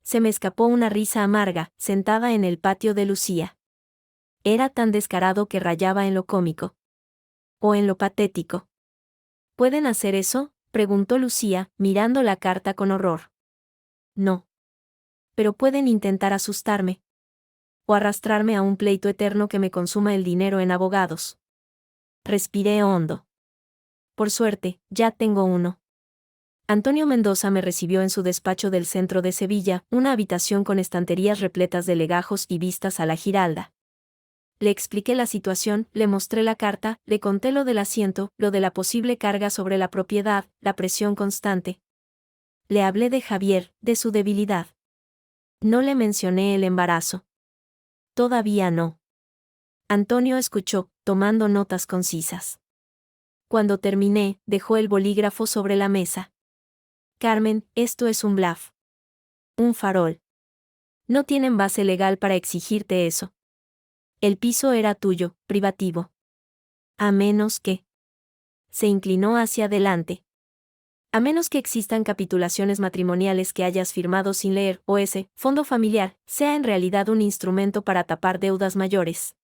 Se me escapó una risa amarga, sentada en el patio de Lucía. Era tan descarado que rayaba en lo cómico. O en lo patético. ¿Pueden hacer eso?, preguntó Lucía, mirando la carta con horror. No. Pero pueden intentar asustarme. O arrastrarme a un pleito eterno que me consuma el dinero en abogados. Respiré hondo. Por suerte, ya tengo uno. Antonio Mendoza me recibió en su despacho del centro de Sevilla, una habitación con estanterías repletas de legajos y vistas a la Giralda. Le expliqué la situación, le mostré la carta, le conté lo del asiento, lo de la posible carga sobre la propiedad, la presión constante. Le hablé de Javier, de su debilidad. No le mencioné el embarazo. Todavía no. Antonio escuchó, tomando notas concisas. Cuando terminé, dejó el bolígrafo sobre la mesa. Carmen, esto es un bluff. Un farol. No tienen base legal para exigirte eso. El piso era tuyo, privativo. A menos que... Se inclinó hacia adelante. A menos que existan capitulaciones matrimoniales que hayas firmado sin leer, o ese fondo familiar sea en realidad un instrumento para tapar deudas mayores.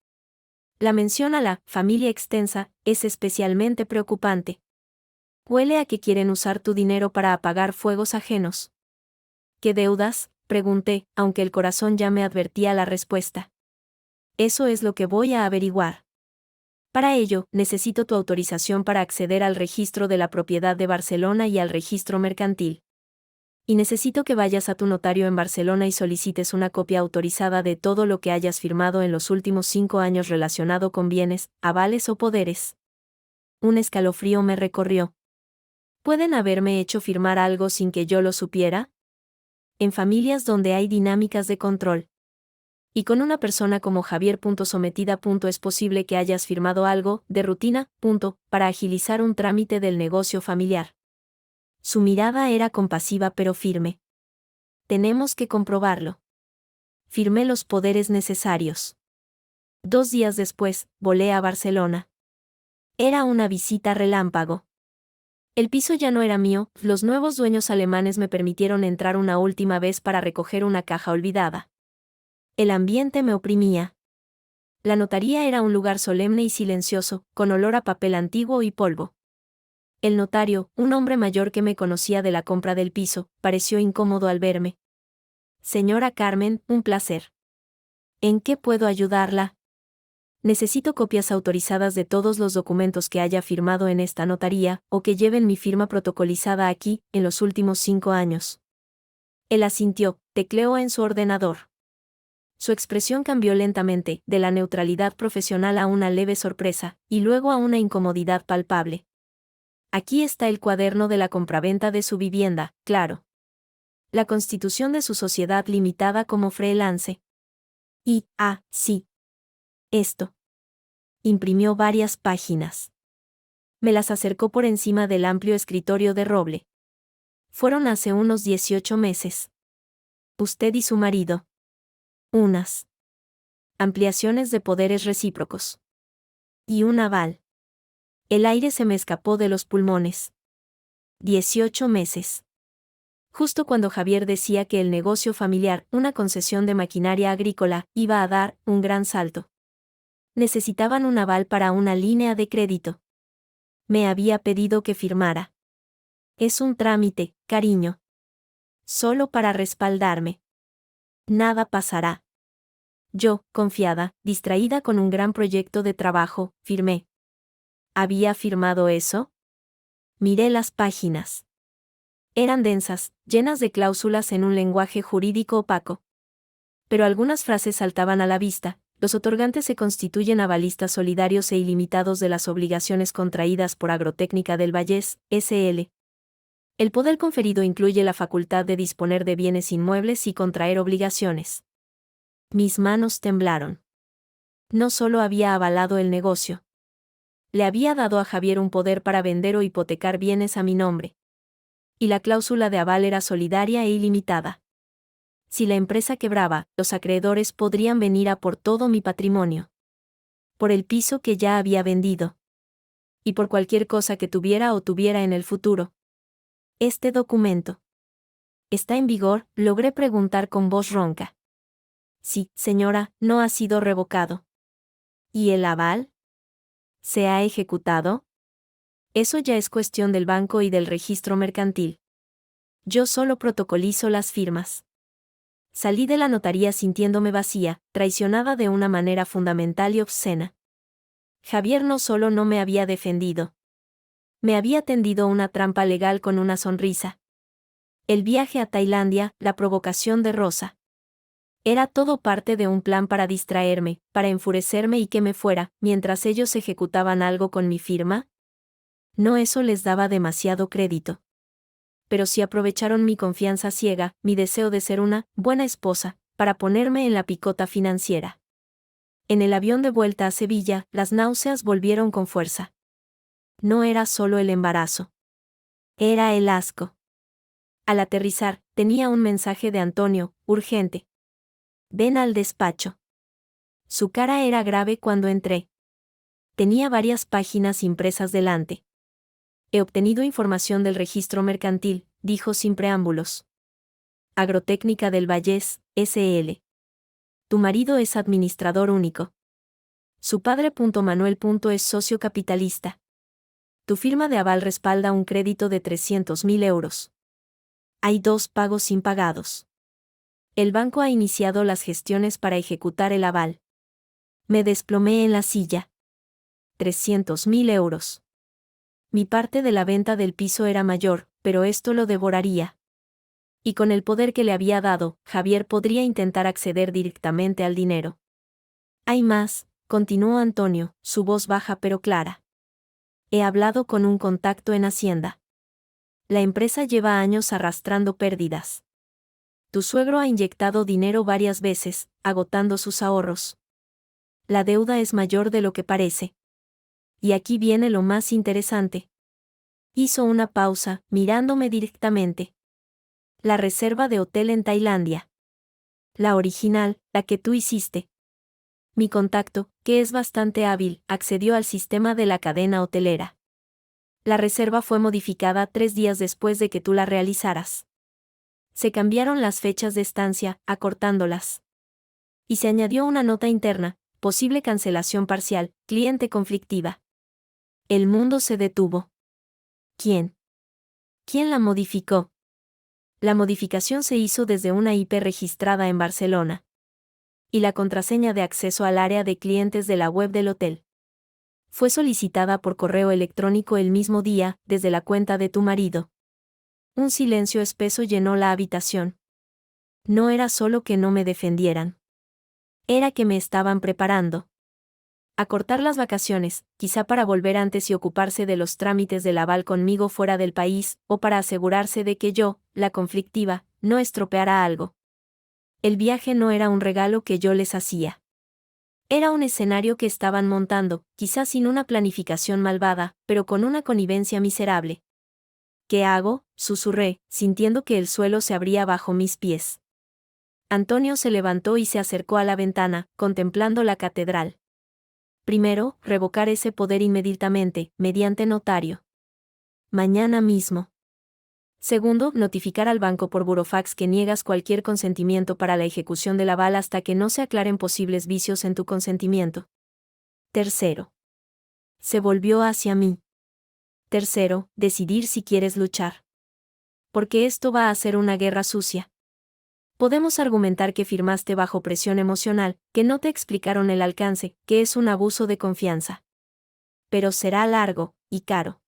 La mención a la familia extensa es especialmente preocupante. Huele a que quieren usar tu dinero para apagar fuegos ajenos. ¿Qué deudas?, pregunté, aunque el corazón ya me advertía la respuesta. Eso es lo que voy a averiguar. Para ello, necesito tu autorización para acceder al registro de la propiedad de Barcelona y al registro mercantil. Y necesito que vayas a tu notario en Barcelona y solicites una copia autorizada de todo lo que hayas firmado en los últimos 5 años relacionado con bienes, avales o poderes. Un escalofrío me recorrió. ¿Pueden haberme hecho firmar algo sin que yo lo supiera? En familias donde hay dinámicas de control. Y con una persona como Javier. Sometida. Es posible que hayas firmado algo, de rutina, para agilizar un trámite del negocio familiar. Su mirada era compasiva pero firme. Tenemos que comprobarlo. Firmé los poderes necesarios. 2 días después, volé a Barcelona. Era una visita relámpago. El piso ya no era mío, los nuevos dueños alemanes me permitieron entrar una última vez para recoger una caja olvidada. El ambiente me oprimía. La notaría era un lugar solemne y silencioso, con olor a papel antiguo y polvo. El notario, un hombre mayor que me conocía de la compra del piso, pareció incómodo al verme. Señora Carmen, un placer. ¿En qué puedo ayudarla? Necesito copias autorizadas de todos los documentos que haya firmado en esta notaría, o que lleven mi firma protocolizada aquí, en los últimos 5 años. Él asintió, tecleó en su ordenador. Su expresión cambió lentamente, de la neutralidad profesional a una leve sorpresa, y luego a una incomodidad palpable. Aquí está el cuaderno de la compraventa de su vivienda, claro. La constitución de su sociedad limitada como freelance. Y, sí. Esto. Imprimió varias páginas. Me las acercó por encima del amplio escritorio de roble. Fueron hace unos 18 meses. Usted y su marido. Unas ampliaciones de poderes recíprocos. Y un aval. El aire se me escapó de los pulmones. 18 meses. Justo cuando Javier decía que el negocio familiar, una concesión de maquinaria agrícola, iba a dar un gran salto. Necesitaban un aval para una línea de crédito. Me había pedido que firmara. Es un trámite, cariño. Solo para respaldarme. Nada pasará. Yo, confiada, distraída con un gran proyecto de trabajo, firmé. ¿Había firmado eso? Miré las páginas. Eran densas, llenas de cláusulas en un lenguaje jurídico opaco. Pero algunas frases saltaban a la vista. Los otorgantes se constituyen avalistas solidarios e ilimitados de las obligaciones contraídas por Agrotécnica del Vallés, S.L. El poder conferido incluye la facultad de disponer de bienes inmuebles y contraer obligaciones. Mis manos temblaron. No solo había avalado el negocio. Le había dado a Javier un poder para vender o hipotecar bienes a mi nombre. Y la cláusula de aval era solidaria e ilimitada. Si la empresa quebraba, los acreedores podrían venir a por todo mi patrimonio. Por el piso que ya había vendido. Y por cualquier cosa que tuviera o tuviera en el futuro. Este documento. ¿Está en vigor?, logré preguntar con voz ronca. Sí, señora, no ha sido revocado. ¿Y el aval? ¿Se ha ejecutado? Eso ya es cuestión del banco y del registro mercantil. Yo solo protocolizo las firmas. Salí de la notaría sintiéndome vacía, traicionada de una manera fundamental y obscena. Javier no solo no me había defendido. Me había tendido una trampa legal con una sonrisa. El viaje a Tailandia, la provocación de Rosa. Era todo parte de un plan para distraerme, para enfurecerme y que me fuera, mientras ellos ejecutaban algo con mi firma. No, eso les daba demasiado crédito. Pero sí aprovecharon mi confianza ciega, mi deseo de ser una buena esposa, para ponerme en la picota financiera. En el avión de vuelta a Sevilla, las náuseas volvieron con fuerza. No era solo el embarazo. Era el asco. Al aterrizar, tenía un mensaje de Antonio, urgente. Ven al despacho. Su cara era grave cuando entré. Tenía varias páginas impresas delante. He obtenido información del registro mercantil, dijo sin preámbulos. Agrotécnica del Vallés, S.L. Tu marido es administrador único. Su padre Manuel es socio capitalista. Tu firma de aval respalda un crédito de 300.000 euros. Hay 2 pagos impagados. El banco ha iniciado las gestiones para ejecutar el aval. Me desplomé en la silla. 300.000 euros. Mi parte de la venta del piso era mayor, pero esto lo devoraría. Y con el poder que le había dado, Javier podría intentar acceder directamente al dinero. Hay más, continuó Antonio, su voz baja pero clara. He hablado con un contacto en Hacienda. La empresa lleva años arrastrando pérdidas. Tu suegro ha inyectado dinero varias veces, agotando sus ahorros. La deuda es mayor de lo que parece. Y aquí viene lo más interesante. Hizo una pausa, mirándome directamente. La reserva de hotel en Tailandia. La original, la que tú hiciste. Mi contacto, que es bastante hábil, accedió al sistema de la cadena hotelera. La reserva fue modificada 3 días después de que tú la realizaras. Se cambiaron las fechas de estancia, acortándolas. Y se añadió una nota interna, posible cancelación parcial, cliente conflictiva. El mundo se detuvo. ¿Quién? ¿Quién la modificó? La modificación se hizo desde una IP registrada en Barcelona. y la contraseña de acceso al área de clientes de la web del hotel. Fue solicitada por correo electrónico el mismo día, desde la cuenta de tu marido. Un silencio espeso llenó la habitación. No era solo que no me defendieran. Era que me estaban preparando. Acortar las vacaciones, quizá para volver antes y ocuparse de los trámites del aval conmigo fuera del país, o para asegurarse de que yo, la conflictiva, no estropeara algo. El viaje no era un regalo que yo les hacía. Era un escenario que estaban montando, quizás sin una planificación malvada, pero con una connivencia miserable. ¿Qué hago?, susurré, sintiendo que el suelo se abría bajo mis pies. Antonio se levantó y se acercó a la ventana, contemplando la catedral. Primero, revocar ese poder inmediatamente, mediante notario. Mañana mismo. Segundo, notificar al banco por burofax que niegas cualquier consentimiento para la ejecución del aval hasta que no se aclaren posibles vicios en tu consentimiento. Tercero. Se volvió hacia mí. Tercero, decidir si quieres luchar. Porque esto va a ser una guerra sucia. Podemos argumentar que firmaste bajo presión emocional, que no te explicaron el alcance, que es un abuso de confianza. Pero será largo, y caro.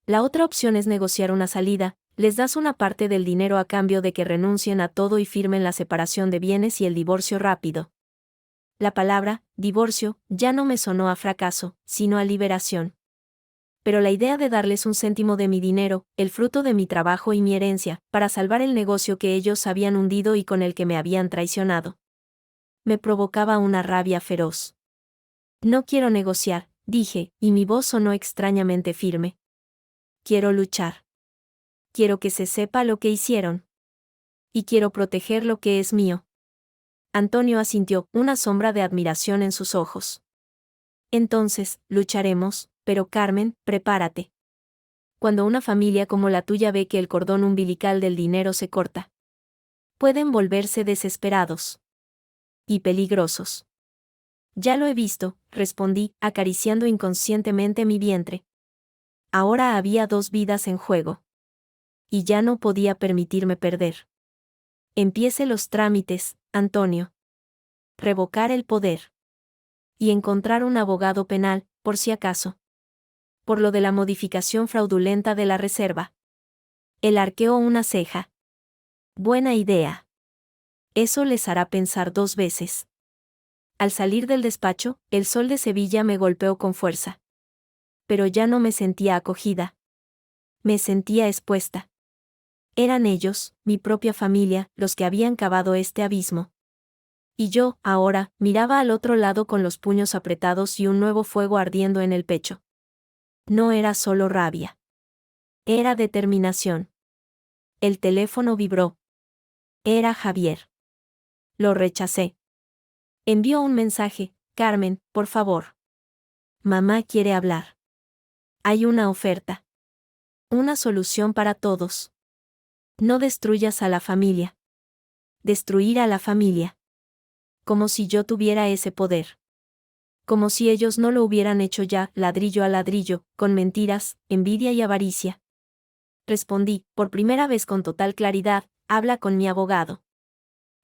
La otra opción es negociar una salida, les das una parte del dinero a cambio de que renuncien a todo y firmen la separación de bienes y el divorcio rápido. La palabra, divorcio, ya no me sonó a fracaso, sino a liberación. Pero la idea de darles un céntimo de mi dinero, el fruto de mi trabajo y mi herencia, para salvar el negocio que ellos habían hundido y con el que me habían traicionado, me provocaba una rabia feroz. No quiero negociar, dije, y mi voz sonó extrañamente firme. Quiero luchar. Quiero que se sepa lo que hicieron. Y quiero proteger lo que es mío. Antonio asintió, una sombra de admiración en sus ojos. Entonces, lucharemos. Pero Carmen, prepárate. Cuando una familia como la tuya ve que el cordón umbilical del dinero se corta, pueden volverse desesperados. Y peligrosos. Ya lo he visto, respondí, acariciando inconscientemente mi vientre. Ahora había 2 vidas en juego. Y ya no podía permitirme perder. Empiece los trámites, Antonio. Revocar el poder. Y encontrar un abogado penal, por si acaso. Por lo de la modificación fraudulenta de la reserva. Él arqueó una ceja. Buena idea. Eso les hará pensar 2 veces. Al salir del despacho, el sol de Sevilla me golpeó con fuerza. Pero ya no me sentía acogida. Me sentía expuesta. Eran ellos, mi propia familia, los que habían cavado este abismo. Y yo, ahora, miraba al otro lado con los puños apretados y un nuevo fuego ardiendo en el pecho. No era solo rabia. Era determinación. El teléfono vibró. Era Javier. Lo rechacé. Envió un mensaje: Carmen, por favor. Mamá quiere hablar. Hay una oferta. Una solución para todos. No destruyas a la familia. Destruir a la familia. Como si yo tuviera ese poder. Como si ellos no lo hubieran hecho ya, ladrillo a ladrillo, con mentiras, envidia y avaricia. Respondí, por primera vez con total claridad: habla con mi abogado.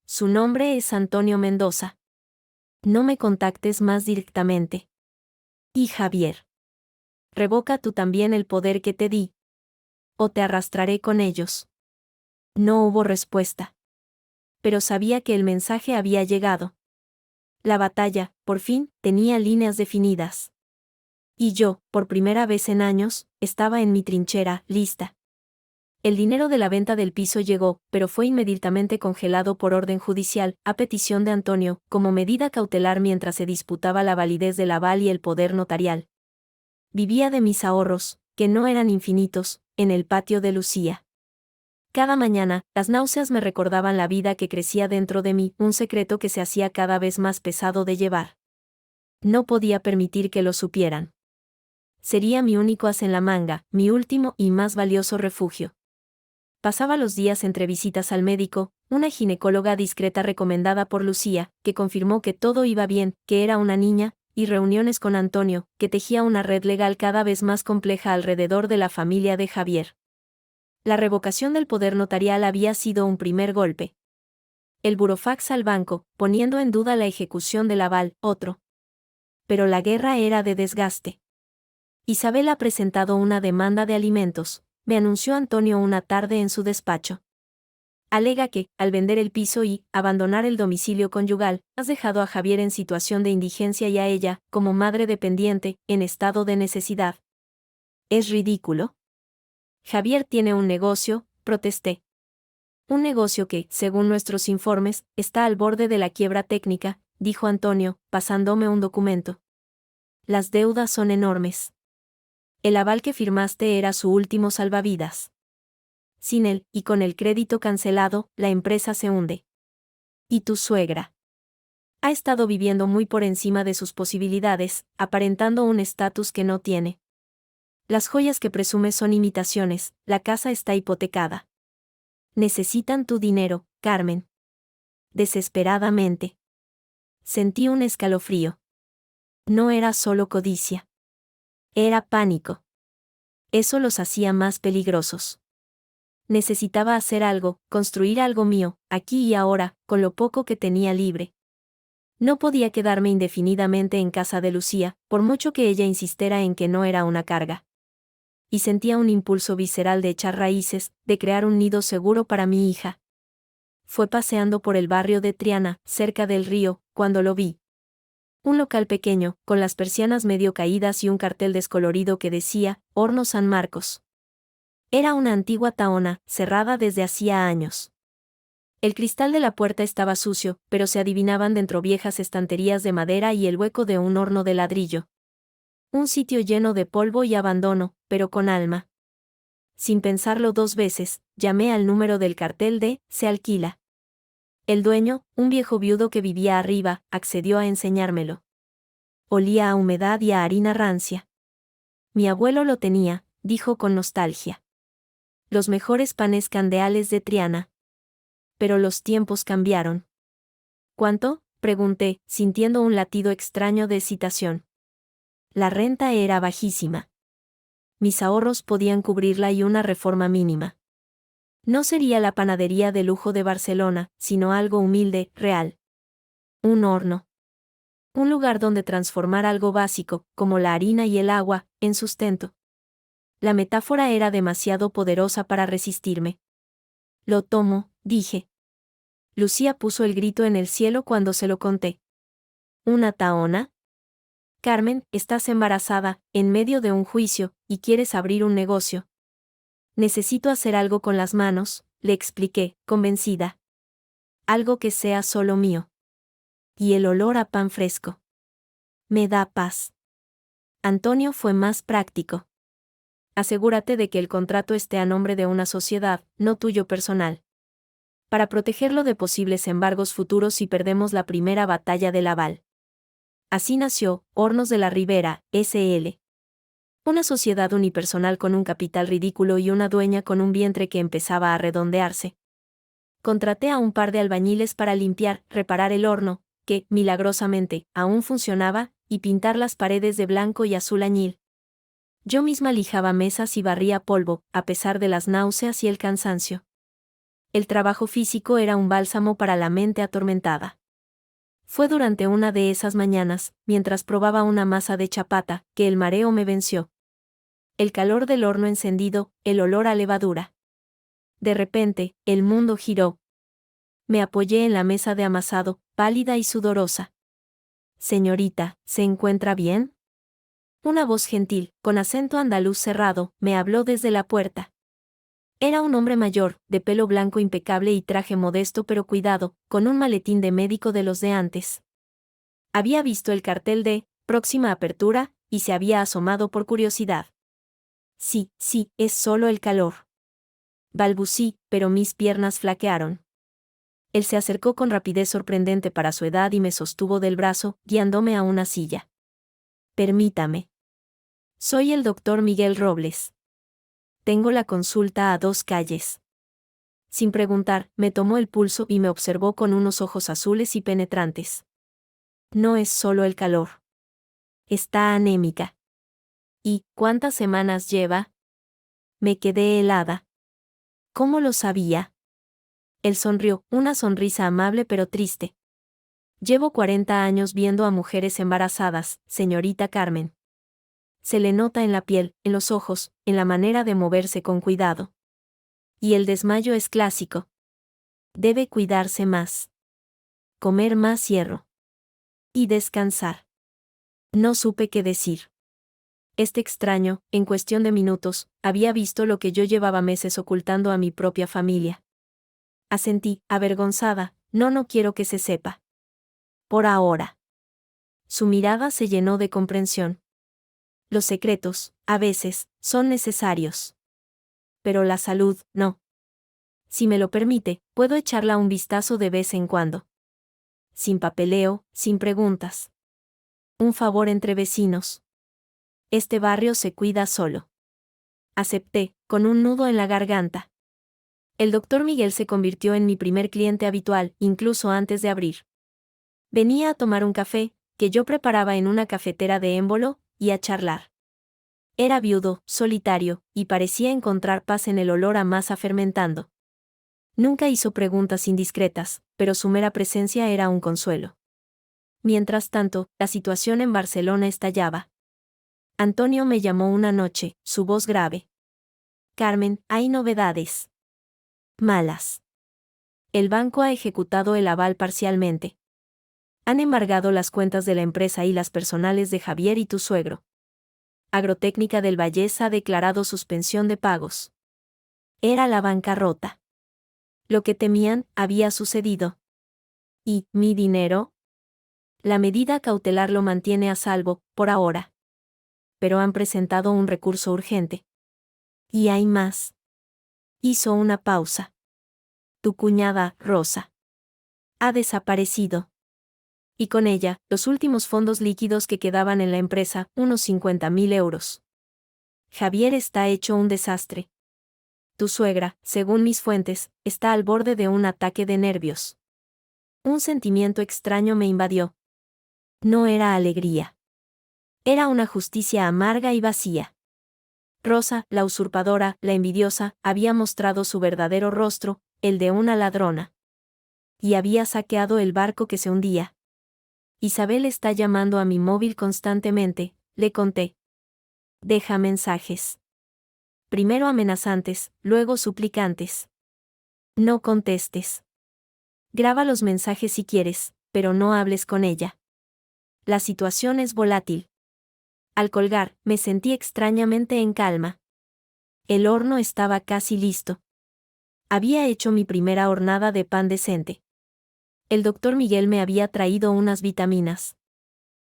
Su nombre es Antonio Mendoza. No me contactes más directamente. Y Javier. Revoca tú también el poder que te di. O te arrastraré con ellos. No hubo respuesta. Pero sabía que el mensaje había llegado. La batalla, por fin, tenía líneas definidas. Y yo, por primera vez en años, estaba en mi trinchera, lista. El dinero de la venta del piso llegó, pero fue inmediatamente congelado por orden judicial, a petición de Antonio, como medida cautelar mientras se disputaba la validez del aval y el poder notarial. Vivía de mis ahorros, que no eran infinitos, en el patio de Lucía. Cada mañana, las náuseas me recordaban la vida que crecía dentro de mí, un secreto que se hacía cada vez más pesado de llevar. No podía permitir que lo supieran. Sería mi único as en la manga, mi último y más valioso refugio. Pasaba los días entre visitas al médico, una ginecóloga discreta recomendada por Lucía, que confirmó que todo iba bien, que era una niña, y reuniones con Antonio, que tejía una red legal cada vez más compleja alrededor de la familia de Javier. La revocación del poder notarial había sido un primer golpe. el burofax al banco, poniendo en duda la ejecución del aval, otro. Pero la guerra era de desgaste. Isabel ha presentado una demanda de alimentos, me anunció Antonio una tarde en su despacho. Alega que, al vender el piso y abandonar el domicilio conyugal, has dejado a Javier en situación de indigencia y a ella, como madre dependiente, en estado de necesidad. ¿Es ridículo? Javier tiene un negocio, protesté. Un negocio que, según nuestros informes, está al borde de la quiebra técnica, dijo Antonio, pasándome un documento. Las deudas son enormes. El aval que firmaste era su último salvavidas. Sin él, y con el crédito cancelado, la empresa se hunde. ¿Y tu suegra? Ha estado viviendo muy por encima de sus posibilidades, aparentando un estatus que no tiene. Las joyas que presume son imitaciones, la casa está hipotecada. Necesitan tu dinero, Carmen. Desesperadamente. Sentí un escalofrío. No era solo codicia. Era pánico. Eso los hacía más peligrosos. Necesitaba hacer algo, construir algo mío, aquí y ahora, con lo poco que tenía libre. No podía quedarme indefinidamente en casa de Lucía, por mucho que ella insistiera en que no era una carga. Y sentía un impulso visceral de echar raíces, de crear un nido seguro para mi hija. Fue paseando por el barrio de Triana, cerca del río, cuando lo vi. Un local pequeño, con las persianas medio caídas y un cartel descolorido que decía, Horno San Marcos. Era una antigua taona, cerrada desde hacía años. El cristal de la puerta estaba sucio, pero se adivinaban dentro viejas estanterías de madera y el hueco de un horno de ladrillo. Un sitio lleno de polvo y abandono, pero con alma. Sin pensarlo dos veces, llamé al número del cartel de «Se alquila». El dueño, un viejo viudo que vivía arriba, accedió a enseñármelo. Olía a humedad y a harina rancia. Mi abuelo lo tenía, dijo con nostalgia. Los mejores panes candeales de Triana. Pero los tiempos cambiaron. ¿Cuánto?, pregunté, sintiendo un latido extraño de excitación. La renta era bajísima. Mis ahorros podían cubrirla y una reforma mínima. No sería la panadería de lujo de Barcelona, sino algo humilde, real. Un horno. Un lugar donde transformar algo básico, como la harina y el agua, en sustento. La metáfora era demasiado poderosa para resistirme. Lo tomo, dije. Lucía puso el grito en el cielo cuando se lo conté. ¿Una taona? Carmen, estás embarazada, en medio de un juicio, y quieres abrir un negocio. Necesito hacer algo con las manos, le expliqué, convencida. Algo que sea solo mío. Y el olor a pan fresco. Me da paz. Antonio fue más práctico. Asegúrate de que el contrato esté a nombre de una sociedad, no tuyo personal. Para protegerlo de posibles embargos futuros si perdemos la primera batalla del aval. Así nació Hornos de la Ribera, S.L. Una sociedad unipersonal con un capital ridículo y una dueña con un vientre que empezaba a redondearse. Contraté a un par de albañiles para limpiar, reparar el horno, que, milagrosamente, aún funcionaba, y pintar las paredes de blanco y azul añil. Yo misma lijaba mesas y barría polvo, a pesar de las náuseas y el cansancio. El trabajo físico era un bálsamo para la mente atormentada. Fue durante una de esas mañanas, mientras probaba una masa de chapata, que el mareo me venció. El calor del horno encendido, el olor a levadura. De repente, el mundo giró. Me apoyé en la mesa de amasado, pálida y sudorosa. Señorita, ¿se encuentra bien? Una voz gentil, con acento andaluz cerrado, me habló desde la puerta. Era un hombre mayor, de pelo blanco impecable y traje modesto pero cuidado, con un maletín de médico de los de antes. Había visto el cartel de «Próxima apertura», y se había asomado por curiosidad. Sí, es solo el calor. Balbucí, pero mis piernas flaquearon. Él se acercó con rapidez sorprendente para su edad y me sostuvo del brazo, guiándome a una silla. Permítame. Soy el doctor Miguel Robles. Tengo la consulta a 2 calles. Sin preguntar, me tomó el pulso y me observó con unos ojos azules y penetrantes. No es solo el calor. Está anémica. ¿Y cuántas semanas lleva? Me quedé helada. ¿Cómo lo sabía? Él sonrió, una sonrisa amable pero triste. Llevo 40 años viendo a mujeres embarazadas, señorita Carmen. Se le nota en la piel, en los ojos, en la manera de moverse con cuidado. Y el desmayo es clásico. Debe cuidarse más. Comer más hierro. Y descansar. No supe qué decir. Este extraño, en cuestión de minutos, había visto lo que yo llevaba meses ocultando a mi propia familia. Asentí, avergonzada, no quiero que se sepa. Por ahora. Su mirada se llenó de comprensión. Los secretos, a veces, son necesarios. Pero la salud, no. Si me lo permite, puedo echarla un vistazo de vez en cuando. Sin papeleo, sin preguntas. Un favor entre vecinos. Este barrio se cuida solo. Acepté, con un nudo en la garganta. El doctor Miguel se convirtió en mi primer cliente habitual, incluso antes de abrir. Venía a tomar un café, que yo preparaba en una cafetera de émbolo, y a charlar. Era viudo, solitario, y parecía encontrar paz en el olor a masa fermentando. Nunca hizo preguntas indiscretas, pero su mera presencia era un consuelo. Mientras tanto, la situación en Barcelona estallaba. Antonio me llamó una noche, su voz grave. Carmen, hay novedades. Malas. El banco ha ejecutado el aval parcialmente. Han embargado las cuentas de la empresa y las personales de Javier y tu suegro. Agrotécnica del Vallés ha declarado suspensión de pagos. Era la bancarrota. Lo que temían había sucedido. ¿Y mi dinero? La medida cautelar lo mantiene a salvo, por ahora. Pero han presentado un recurso urgente. Y hay más. Hizo una pausa. Tu cuñada, Rosa. Ha desaparecido. Y con ella, los últimos fondos líquidos que quedaban en la empresa, unos 50.000 euros. Javier está hecho un desastre. Tu suegra, según mis fuentes, está al borde de un ataque de nervios. Un sentimiento extraño me invadió. No era alegría. Era una justicia amarga y vacía. Rosa, la usurpadora, la envidiosa, había mostrado su verdadero rostro, el de una ladrona. Y había saqueado el barco que se hundía. Isabel está llamando a mi móvil constantemente, le conté. Deja mensajes. Primero amenazantes, luego suplicantes. No contestes. Graba los mensajes si quieres, pero no hables con ella. La situación es volátil. Al colgar, me sentí extrañamente en calma. El horno estaba casi listo. Había hecho mi primera hornada de pan decente. El doctor Miguel me había traído unas vitaminas.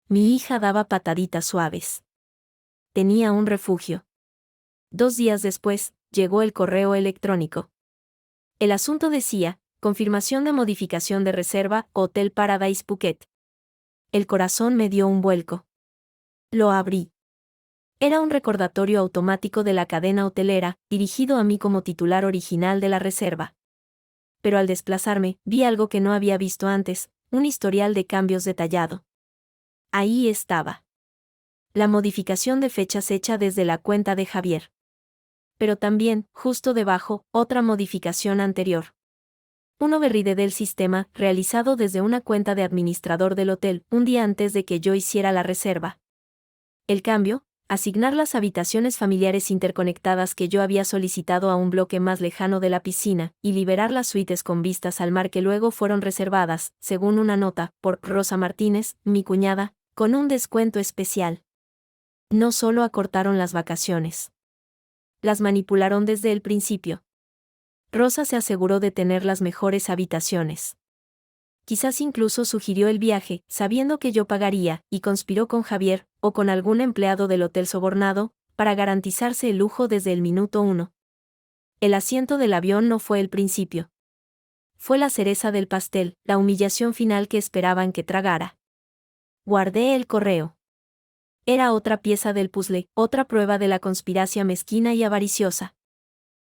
Mi hija daba pataditas suaves. Tenía un refugio. 2 días después, llegó el correo electrónico. El asunto decía, confirmación de modificación de reserva, Hotel Paradise Phuket. El corazón me dio un vuelco. Lo abrí. Era un recordatorio automático de la cadena hotelera, dirigido a mí como titular original de la reserva. Pero al desplazarme, vi algo que no había visto antes, un historial de cambios detallado. Ahí estaba. La modificación de fechas hecha desde la cuenta de Javier. Pero también, justo debajo, otra modificación anterior. Un override del sistema, realizado desde una cuenta de administrador del hotel, un día antes de que yo hiciera la reserva. El cambio, asignar las habitaciones familiares interconectadas que yo había solicitado a un bloque más lejano de la piscina, y liberar las suites con vistas al mar que luego fueron reservadas, según una nota, por Rosa Martínez, mi cuñada, con un descuento especial. No solo acortaron las vacaciones. Las manipularon desde el principio. Rosa se aseguró de tener las mejores habitaciones. Quizás incluso sugirió el viaje, sabiendo que yo pagaría, y conspiró con Javier, o con algún empleado del hotel sobornado, para garantizarse el lujo desde el minuto 1. El asiento del avión no fue el principio. Fue la cereza del pastel, la humillación final que esperaban que tragara. Guardé el correo. Era otra pieza del puzzle, otra prueba de la conspiracia mezquina y avariciosa.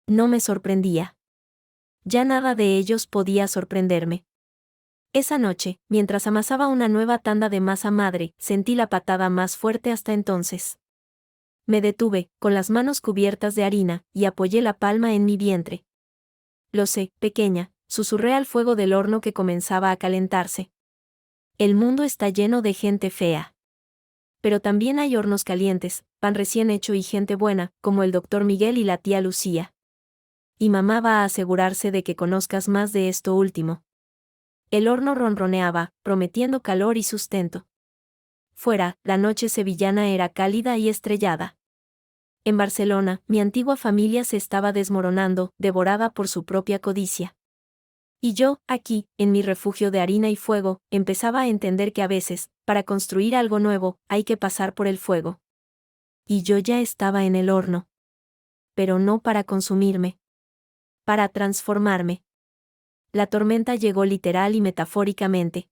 No me sorprendía. Ya nada de ellos podía sorprenderme. Esa noche, mientras amasaba una nueva tanda de masa madre, sentí la patada más fuerte hasta entonces. Me detuve, con las manos cubiertas de harina, y apoyé la palma en mi vientre. Lo sé, pequeña, susurré al fuego del horno que comenzaba a calentarse. El mundo está lleno de gente fea. Pero también hay hornos calientes, pan recién hecho y gente buena, como el doctor Miguel y la tía Lucía. Y mamá va a asegurarse de que conozcas más de esto último. El horno ronroneaba, prometiendo calor y sustento. Fuera, la noche sevillana era cálida y estrellada. En Barcelona, mi antigua familia se estaba desmoronando, devorada por su propia codicia. Y yo, aquí, en mi refugio de harina y fuego, empezaba a entender que a veces, para construir algo nuevo, hay que pasar por el fuego. Y yo ya estaba en el horno. Pero no para consumirme. Para transformarme. La tormenta llegó literal y metafóricamente.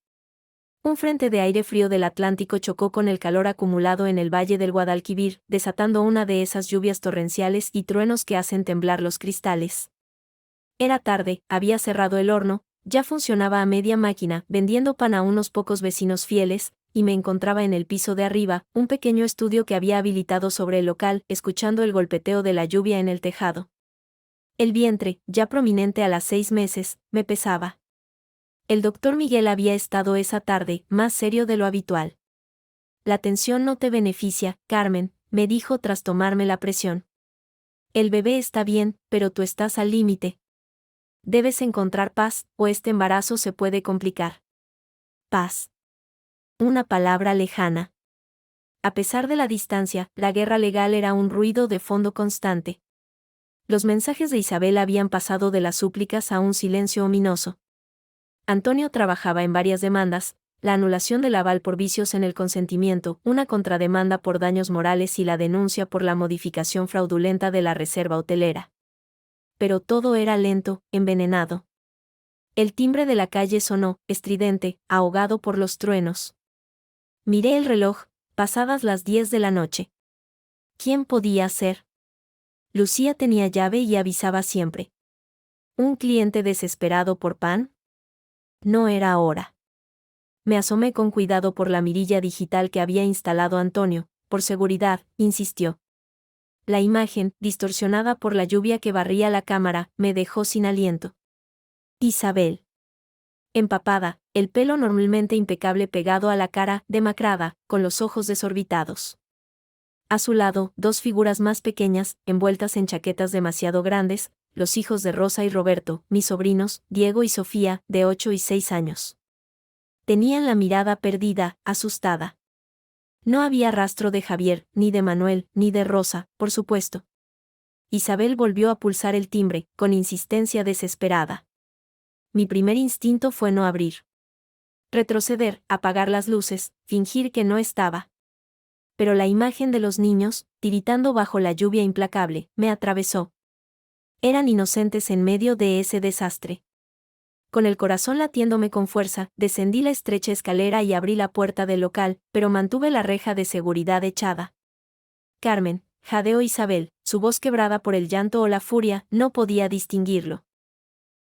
Un frente de aire frío del Atlántico chocó con el calor acumulado en el valle del Guadalquivir, desatando una de esas lluvias torrenciales y truenos que hacen temblar los cristales. Era tarde, había cerrado el horno, ya funcionaba a media máquina, vendiendo pan a unos pocos vecinos fieles, y me encontraba en el piso de arriba, un pequeño estudio que había habilitado sobre el local, escuchando el golpeteo de la lluvia en el tejado. El vientre, ya prominente a las 6 meses, me pesaba. El doctor Miguel había estado esa tarde, más serio de lo habitual. La tensión no te beneficia, Carmen, me dijo tras tomarme la presión. El bebé está bien, pero tú estás al límite. Debes encontrar paz, o este embarazo se puede complicar. Paz. Una palabra lejana. A pesar de la distancia, la guerra legal era un ruido de fondo constante. Los mensajes de Isabel habían pasado de las súplicas a un silencio ominoso. Antonio trabajaba en varias demandas, la anulación del aval por vicios en el consentimiento, una contrademanda por daños morales y la denuncia por la modificación fraudulenta de la reserva hotelera. Pero todo era lento, envenenado. El timbre de la calle sonó, estridente, ahogado por los truenos. Miré el reloj, pasadas las 10 de la noche. ¿Quién podía ser? Lucía tenía llave y avisaba siempre. ¿Un cliente desesperado por pan? No era hora. Me asomé con cuidado por la mirilla digital que había instalado Antonio, por seguridad, insistió. La imagen, distorsionada por la lluvia que barría la cámara, me dejó sin aliento. Isabel. Empapada, el pelo normalmente impecable pegado a la cara, demacrada, con los ojos desorbitados. A su lado, dos figuras más pequeñas, envueltas en chaquetas demasiado grandes, los hijos de Rosa y Roberto, mis sobrinos, Diego y Sofía, de 8 y 6 años. Tenían la mirada perdida, asustada. No había rastro de Javier, ni de Manuel, ni de Rosa, por supuesto. Isabel volvió a pulsar el timbre, con insistencia desesperada. Mi primer instinto fue no abrir. Retroceder, apagar las luces, fingir que no estaba. Pero la imagen de los niños, tiritando bajo la lluvia implacable, me atravesó. Eran inocentes en medio de ese desastre. Con el corazón latiéndome con fuerza, descendí la estrecha escalera y abrí la puerta del local, pero mantuve la reja de seguridad echada. Carmen, jadeó Isabel, su voz quebrada por el llanto o la furia, no podía distinguirlo.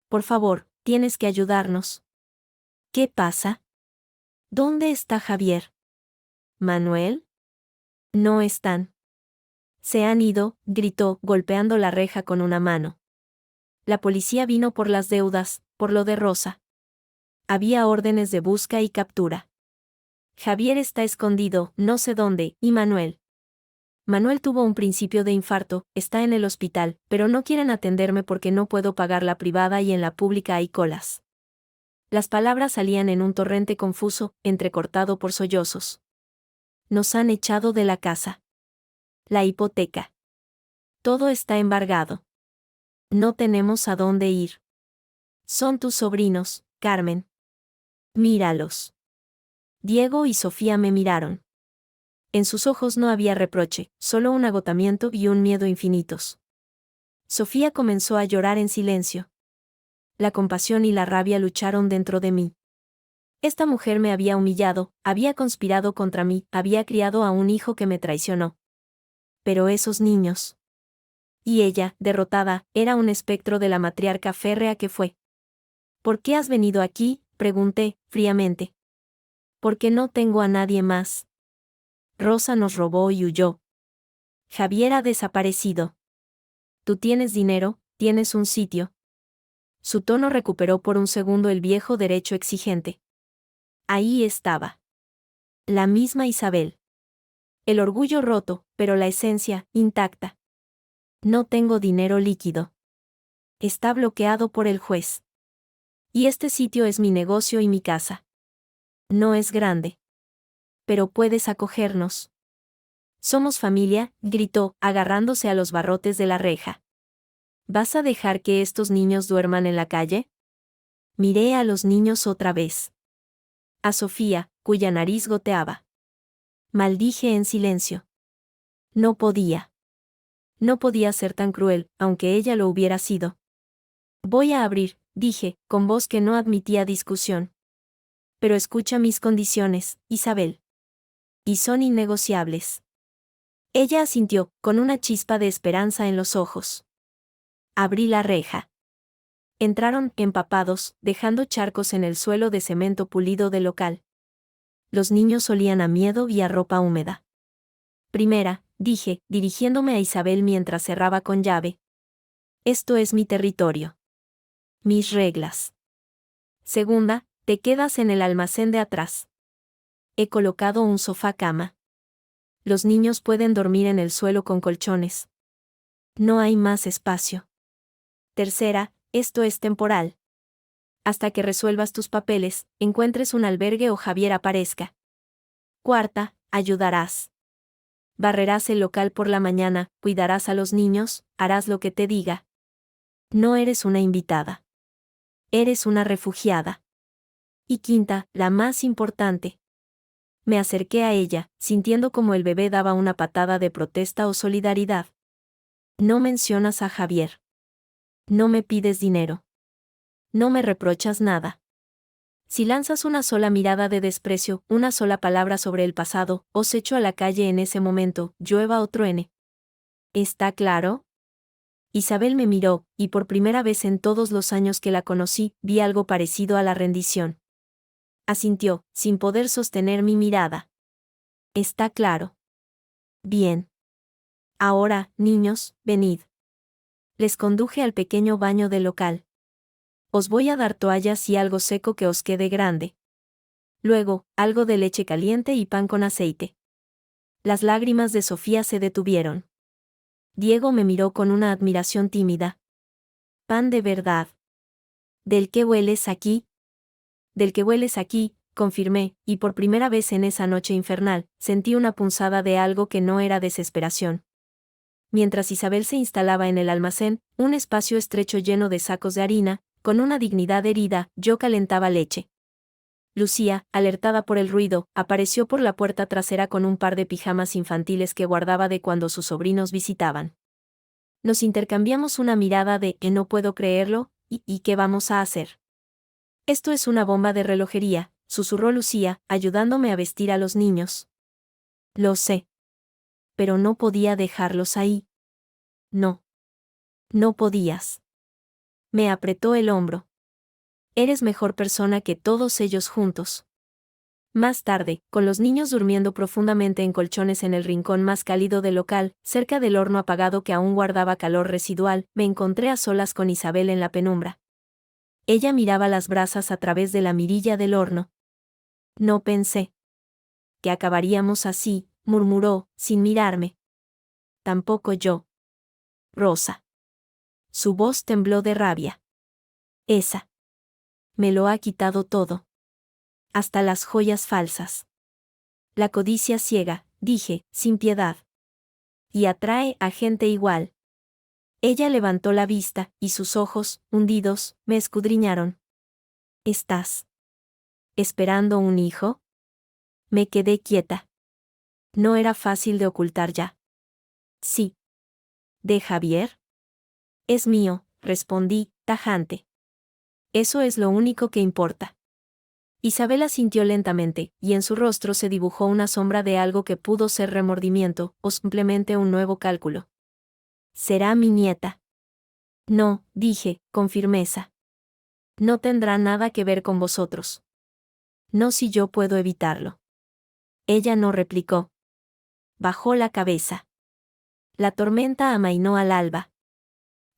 Por favor, tienes que ayudarnos. ¿Qué pasa? ¿Dónde está Javier? ¿Manuel? No están. Se han ido, gritó, golpeando la reja con una mano. La policía vino por las deudas, por lo de Rosa. Había órdenes de busca y captura. Javier está escondido, no sé dónde, y Manuel. Manuel tuvo un principio de infarto, está en el hospital, pero no quieren atenderme porque no puedo pagar la privada y en la pública hay colas. Las palabras salían en un torrente confuso, entrecortado por sollozos. Nos han echado de la casa. La hipoteca. Todo está embargado. No tenemos a dónde ir. Son tus sobrinos, Carmen. Míralos. Diego y Sofía me miraron. En sus ojos no había reproche, solo un agotamiento y un miedo infinitos. Sofía comenzó a llorar en silencio. La compasión y la rabia lucharon dentro de mí. Esta mujer me había humillado, había conspirado contra mí, había criado a un hijo que me traicionó. Pero esos niños. Y ella, derrotada, era un espectro de la matriarca férrea que fue. ¿Por qué has venido aquí?, pregunté, fríamente. Porque no tengo a nadie más. Rosa nos robó y huyó. Javier ha desaparecido. Tú tienes dinero, tienes un sitio. Su tono recuperó por un segundo el viejo derecho exigente. Ahí estaba. La misma Isabel. El orgullo roto, pero la esencia, intacta. No tengo dinero líquido. Está bloqueado por el juez. Y este sitio es mi negocio y mi casa. No es grande. Pero puedes acogernos. Somos familia, gritó, agarrándose a los barrotes de la reja. ¿Vas a dejar que estos niños duerman en la calle? Miré a los niños otra vez. A Sofía, cuya nariz goteaba. Maldije en silencio. No podía. No podía ser tan cruel, aunque ella lo hubiera sido. Voy a abrir, dije, con voz que no admitía discusión. Pero escucha mis condiciones, Isabel. Y son innegociables. Ella asintió, con una chispa de esperanza en los ojos. Abrí la reja. Entraron, empapados, dejando charcos en el suelo de cemento pulido del local. Los niños olían a miedo y a ropa húmeda. Primera, dije, dirigiéndome a Isabel mientras cerraba con llave. Esto es mi territorio. Mis reglas. Segunda, te quedas en el almacén de atrás. He colocado un sofá-cama. Los niños pueden dormir en el suelo con colchones. No hay más espacio. Tercera, esto es temporal. Hasta que resuelvas tus papeles, encuentres un albergue o Javier aparezca. Cuarta, ayudarás. Barrerás el local por la mañana, cuidarás a los niños, harás lo que te diga. No eres una invitada. Eres una refugiada. Y quinta, la más importante. Me acerqué a ella, sintiendo como el bebé daba una patada de protesta o solidaridad. No mencionas a Javier. No me pides dinero. No me reprochas nada. Si lanzas una sola mirada de desprecio, una sola palabra sobre el pasado, os echo a la calle en ese momento, llueva o truene. ¿Está claro? Isabel me miró, y por primera vez en todos los años que la conocí, vi algo parecido a la rendición. Asintió, sin poder sostener mi mirada. Está claro. Bien. Ahora, niños, venid. Les conduje al pequeño baño del local. Os voy a dar toallas y algo seco que os quede grande. Luego, algo de leche caliente y pan con aceite. Las lágrimas de Sofía se detuvieron. Diego me miró con una admiración tímida. Pan de verdad. ¿Del qué hueles aquí? Del que hueles aquí, confirmé, y por primera vez en esa noche infernal, sentí una punzada de algo que no era desesperación. Mientras Isabel se instalaba en el almacén, un espacio estrecho lleno de sacos de harina, con una dignidad herida, yo calentaba leche. Lucía, alertada por el ruido, apareció por la puerta trasera con un par de pijamas infantiles que guardaba de cuando sus sobrinos visitaban. Nos intercambiamos una mirada de «no puedo creerlo», ¿y qué vamos a hacer? Esto es una bomba de relojería, susurró Lucía, ayudándome a vestir a los niños. Lo sé. Pero no podía dejarlos ahí. No. No podías. Me apretó el hombro. Eres mejor persona que todos ellos juntos. Más tarde, con los niños durmiendo profundamente en colchones en el rincón más cálido del local, cerca del horno apagado que aún guardaba calor residual, me encontré a solas con Isabel en la penumbra. Ella miraba las brasas a través de la mirilla del horno. No pensé que acabaríamos así, murmuró, sin mirarme. Tampoco yo. Rosa. Su voz tembló de rabia. Esa. Me lo ha quitado todo. Hasta las joyas falsas. La codicia ciega, dije, sin piedad. Y atrae a gente igual. Ella levantó la vista, y sus ojos, hundidos, me escudriñaron. ¿Estás esperando un hijo? Me quedé quieta. No era fácil de ocultar ya. Sí. ¿De Javier? Es mío, respondí, tajante. Eso es lo único que importa. Isabel asintió lentamente, y en su rostro se dibujó una sombra de algo que pudo ser remordimiento, o simplemente un nuevo cálculo. ¿Será mi nieta? No, dije, con firmeza. No tendrá nada que ver con vosotros. No si yo puedo evitarlo. Ella no replicó. Bajó la cabeza. La tormenta amainó al alba.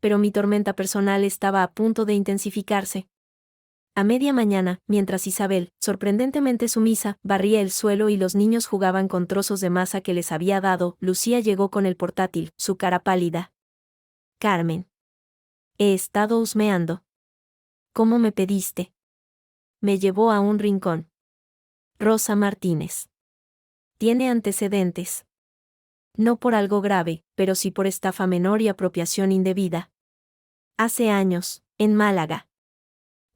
pero mi tormenta personal estaba a punto de intensificarse. A media mañana, mientras Isabel, sorprendentemente sumisa, barría el suelo y los niños jugaban con trozos de masa que les había dado, Lucía llegó con el portátil, su cara pálida. Carmen. He estado husmeando. ¿Cómo me pediste? Me llevó a un rincón. Rosa Martínez. Tiene antecedentes. No por algo grave, pero sí por estafa menor y apropiación indebida. Hace años, en Málaga.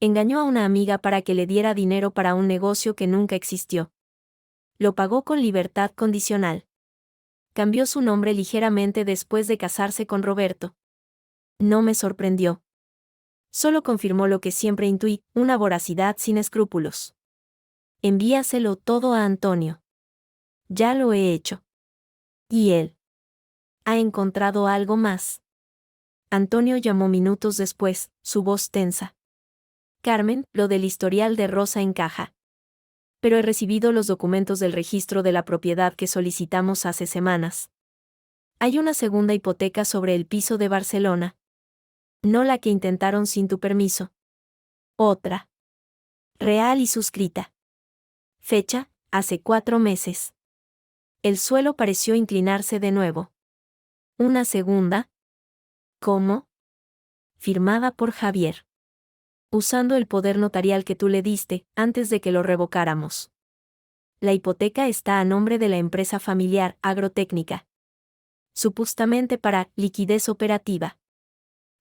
Engañó a una amiga para que le diera dinero para un negocio que nunca existió. Lo pagó con libertad condicional. Cambió su nombre ligeramente después de casarse con Roberto. No me sorprendió. Solo confirmó lo que siempre intuí, una voracidad sin escrúpulos. Envíaselo todo a Antonio. Ya lo he hecho. ¿Y él? ¿Ha encontrado algo más? Antonio llamó minutos después, su voz tensa. Carmen, lo del historial de Rosa encaja. Pero he recibido los documentos del registro de la propiedad que solicitamos hace semanas. Hay una segunda hipoteca sobre el piso de Barcelona. No la que intentaron sin tu permiso. Otra. Real y suscrita. Fecha, hace 4 meses. El suelo pareció inclinarse de nuevo. Una segunda. ¿Cómo? Firmada por Javier. Usando el poder notarial que tú le diste, antes de que lo revocáramos. La hipoteca está a nombre de la empresa familiar, Agrotécnica. Supuestamente para liquidez operativa.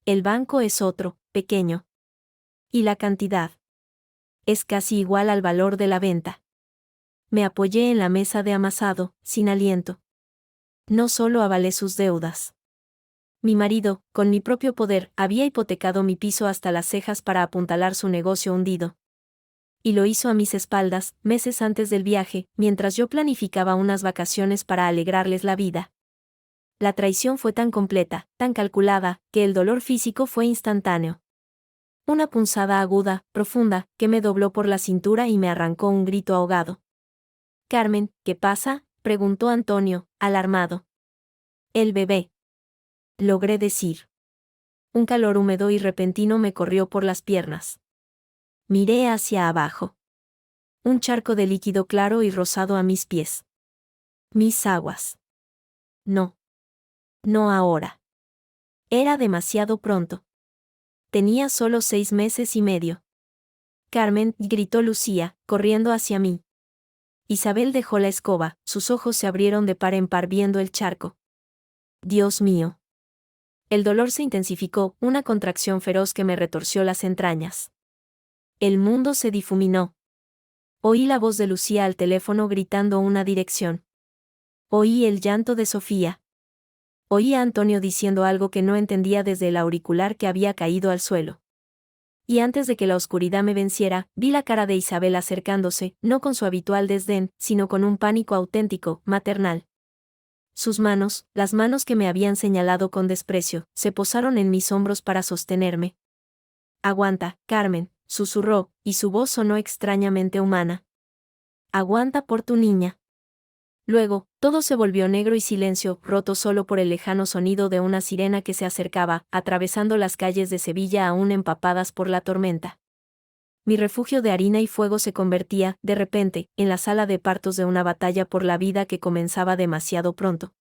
El banco es otro, pequeño. Y la cantidad es casi igual al valor de la venta. Me apoyé en la mesa de amasado, sin aliento. No solo avalé sus deudas. Mi marido, con mi propio poder, había hipotecado mi piso hasta las cejas para apuntalar su negocio hundido. Y lo hizo a mis espaldas, meses antes del viaje, mientras yo planificaba unas vacaciones para alegrarles la vida. La traición fue tan completa, tan calculada, que el dolor físico fue instantáneo. Una punzada aguda, profunda, que me dobló por la cintura y me arrancó un grito ahogado. Carmen, ¿qué pasa?, preguntó Antonio, alarmado. El bebé. Logré decir. Un calor húmedo y repentino me corrió por las piernas. Miré hacia abajo. Un charco de líquido claro y rosado a mis pies. Mis aguas. No. No ahora. Era demasiado pronto. Tenía solo 6 meses y medio. Carmen, gritó Lucía, corriendo hacia mí. Isabel dejó la escoba, sus ojos se abrieron de par en par viendo el charco. Dios mío. El dolor se intensificó, una contracción feroz que me retorció las entrañas. El mundo se difuminó. Oí la voz de Lucía al teléfono gritando una dirección. Oí el llanto de Sofía. Oí a Antonio diciendo algo que no entendía desde el auricular que había caído al suelo. Y antes de que la oscuridad me venciera, vi la cara de Isabel acercándose, no con su habitual desdén, sino con un pánico auténtico, maternal. Sus manos, las manos que me habían señalado con desprecio, se posaron en mis hombros para sostenerme. Aguanta, Carmen, susurró, y su voz sonó extrañamente humana. Aguanta por tu niña. Luego, todo se volvió negro y silencio, roto solo por el lejano sonido de una sirena que se acercaba, atravesando las calles de Sevilla aún empapadas por la tormenta. Mi refugio de harina y fuego se convertía, de repente, en la sala de partos de una batalla por la vida que comenzaba demasiado pronto.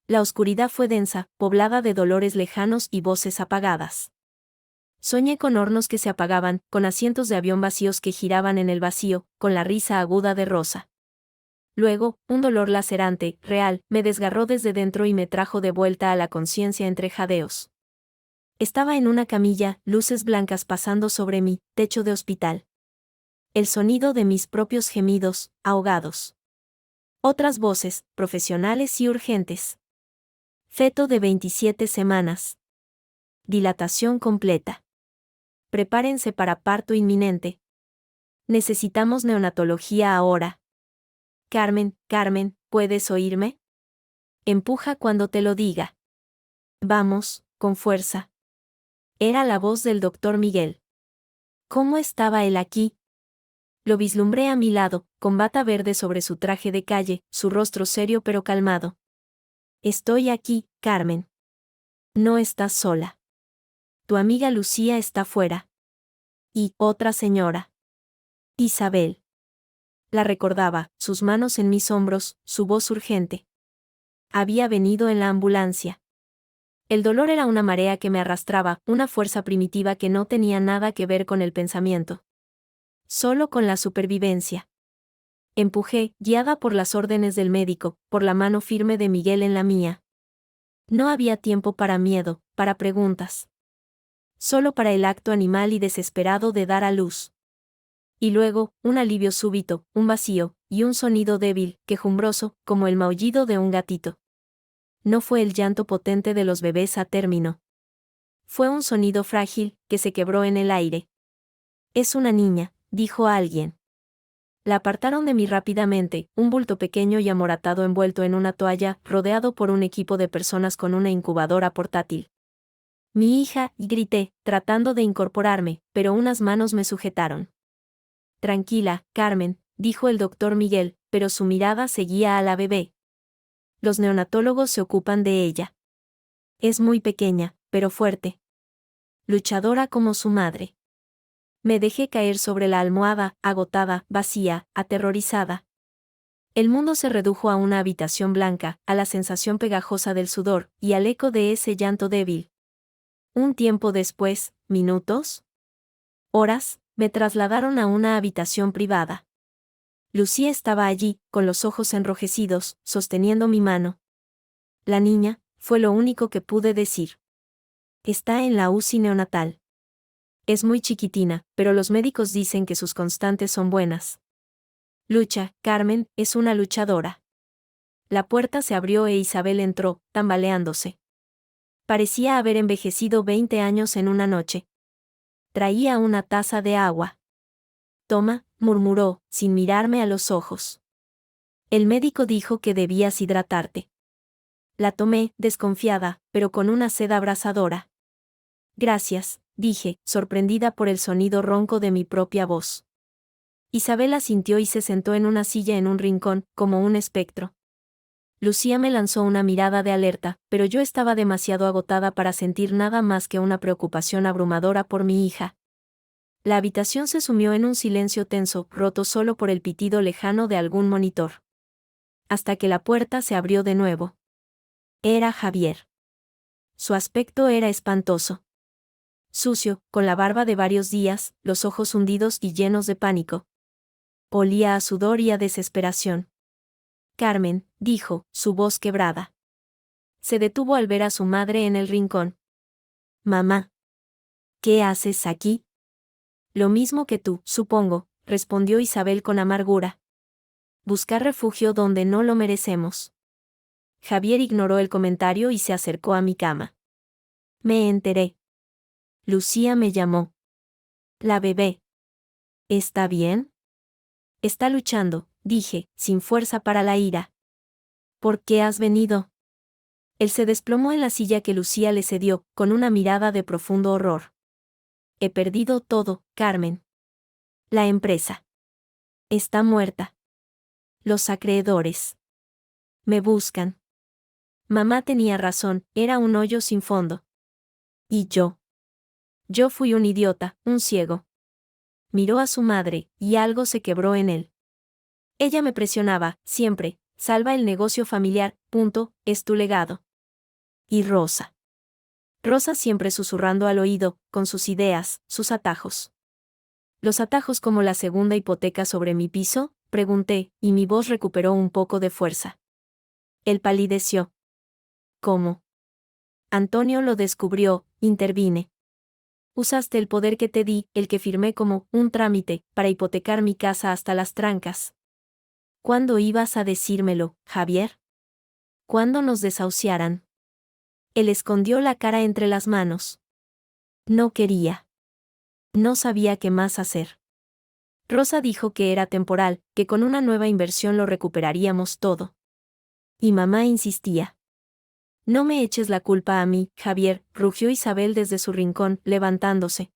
La oscuridad fue densa, poblada de dolores lejanos y voces apagadas. Soñé con hornos que se apagaban, con asientos de avión vacíos que giraban en el vacío, con la risa aguda de Rosa. Luego, un dolor lacerante, real, me desgarró desde dentro y me trajo de vuelta a la conciencia entre jadeos. Estaba en una camilla, luces blancas pasando sobre mí, techo de hospital. El sonido de mis propios gemidos, ahogados. Otras voces, profesionales y urgentes. Feto de 27 semanas. Dilatación completa. Prepárense para parto inminente. Necesitamos neonatología ahora. Carmen, Carmen, ¿puedes oírme? Empuja cuando te lo diga. Vamos, con fuerza. Era la voz del doctor Miguel. ¿Cómo estaba él aquí? Lo vislumbré a mi lado, con bata verde sobre su traje de calle, su rostro serio pero calmado. Estoy aquí, Carmen. No estás sola. Tu amiga Lucía está fuera. Y otra señora. Isabel. La recordaba, sus manos en mis hombros, su voz urgente. Había venido en la ambulancia. El dolor era una marea que me arrastraba, una fuerza primitiva que no tenía nada que ver con el pensamiento. Solo con la supervivencia. Empujé, guiada por las órdenes del médico, por la mano firme de Miguel en la mía. No había tiempo para miedo, para preguntas. Solo para el acto animal y desesperado de dar a luz. Y luego, un alivio súbito, un vacío, y un sonido débil, quejumbroso, como el maullido de un gatito. No fue el llanto potente de los bebés a término. Fue un sonido frágil, que se quebró en el aire. Es una niña, dijo alguien. La apartaron de mí rápidamente, un bulto pequeño y amoratado envuelto en una toalla, rodeado por un equipo de personas con una incubadora portátil. Mi hija, y grité, tratando de incorporarme, pero unas manos me sujetaron. Tranquila, Carmen, dijo el doctor Miguel, pero su mirada seguía a la bebé. Los neonatólogos se ocupan de ella. Es muy pequeña, pero fuerte. Luchadora como su madre. Me dejé caer sobre la almohada, agotada, vacía, aterrorizada. El mundo se redujo a una habitación blanca, a la sensación pegajosa del sudor, y al eco de ese llanto débil. Un tiempo después, minutos, horas, me trasladaron a una habitación privada. Lucía estaba allí, con los ojos enrojecidos, sosteniendo mi mano. La niña, fue lo único que pude decir. Está en la UCI neonatal. Es muy chiquitina, pero los médicos dicen que sus constantes son buenas. Lucha, Carmen, es una luchadora. La puerta se abrió e Isabel entró, tambaleándose. Parecía haber envejecido 20 años en una noche. Traía una taza de agua. Toma, murmuró, sin mirarme a los ojos. El médico dijo que debías hidratarte. La tomé, desconfiada, pero con una sed abrasadora. Gracias, dije, sorprendida por el sonido ronco de mi propia voz. Isabel asintió y se sentó en una silla en un rincón, como un espectro. Lucía me lanzó una mirada de alerta, pero yo estaba demasiado agotada para sentir nada más que una preocupación abrumadora por mi hija. La habitación se sumió en un silencio tenso, roto solo por el pitido lejano de algún monitor. Hasta que la puerta se abrió de nuevo. Era Javier. Su aspecto era espantoso. Sucio, con la barba de varios días, los ojos hundidos y llenos de pánico. Olía a sudor y a desesperación. Carmen, dijo, su voz quebrada. Se detuvo al ver a su madre en el rincón. Mamá. ¿Qué haces aquí? Lo mismo que tú, supongo, respondió Isabel con amargura. Buscar refugio donde no lo merecemos. Javier ignoró el comentario y se acercó a mi cama. Me enteré. Lucía me llamó. La bebé. ¿Está bien? Está luchando, dije, sin fuerza para la ira. ¿Por qué has venido? Él se desplomó en la silla que Lucía le cedió, con una mirada de profundo horror. He perdido todo, Carmen. La empresa. Está muerta. Los acreedores. Me buscan. Mamá tenía razón, era un hoyo sin fondo. ¿Y yo? Yo fui un idiota, un ciego. Miró a su madre, y algo se quebró en él. Ella me presionaba, siempre, salva el negocio familiar, es tu legado. Y Rosa. Rosa siempre susurrando al oído, con sus ideas, sus atajos. ¿Los atajos como la segunda hipoteca sobre mi piso? Pregunté, y mi voz recuperó un poco de fuerza. Él palideció. ¿Cómo? Antonio lo descubrió, intervine. Usaste el poder que te di, el que firmé como un trámite, para hipotecar mi casa hasta las trancas. ¿Cuándo ibas a decírmelo, Javier? ¿Cuándo nos desahuciaran? Él escondió la cara entre las manos. No quería. No sabía qué más hacer. Rosa dijo que era temporal, que con una nueva inversión lo recuperaríamos todo. Y mamá insistía. No me eches la culpa a mí, Javier, rugió Isabel desde su rincón, levantándose.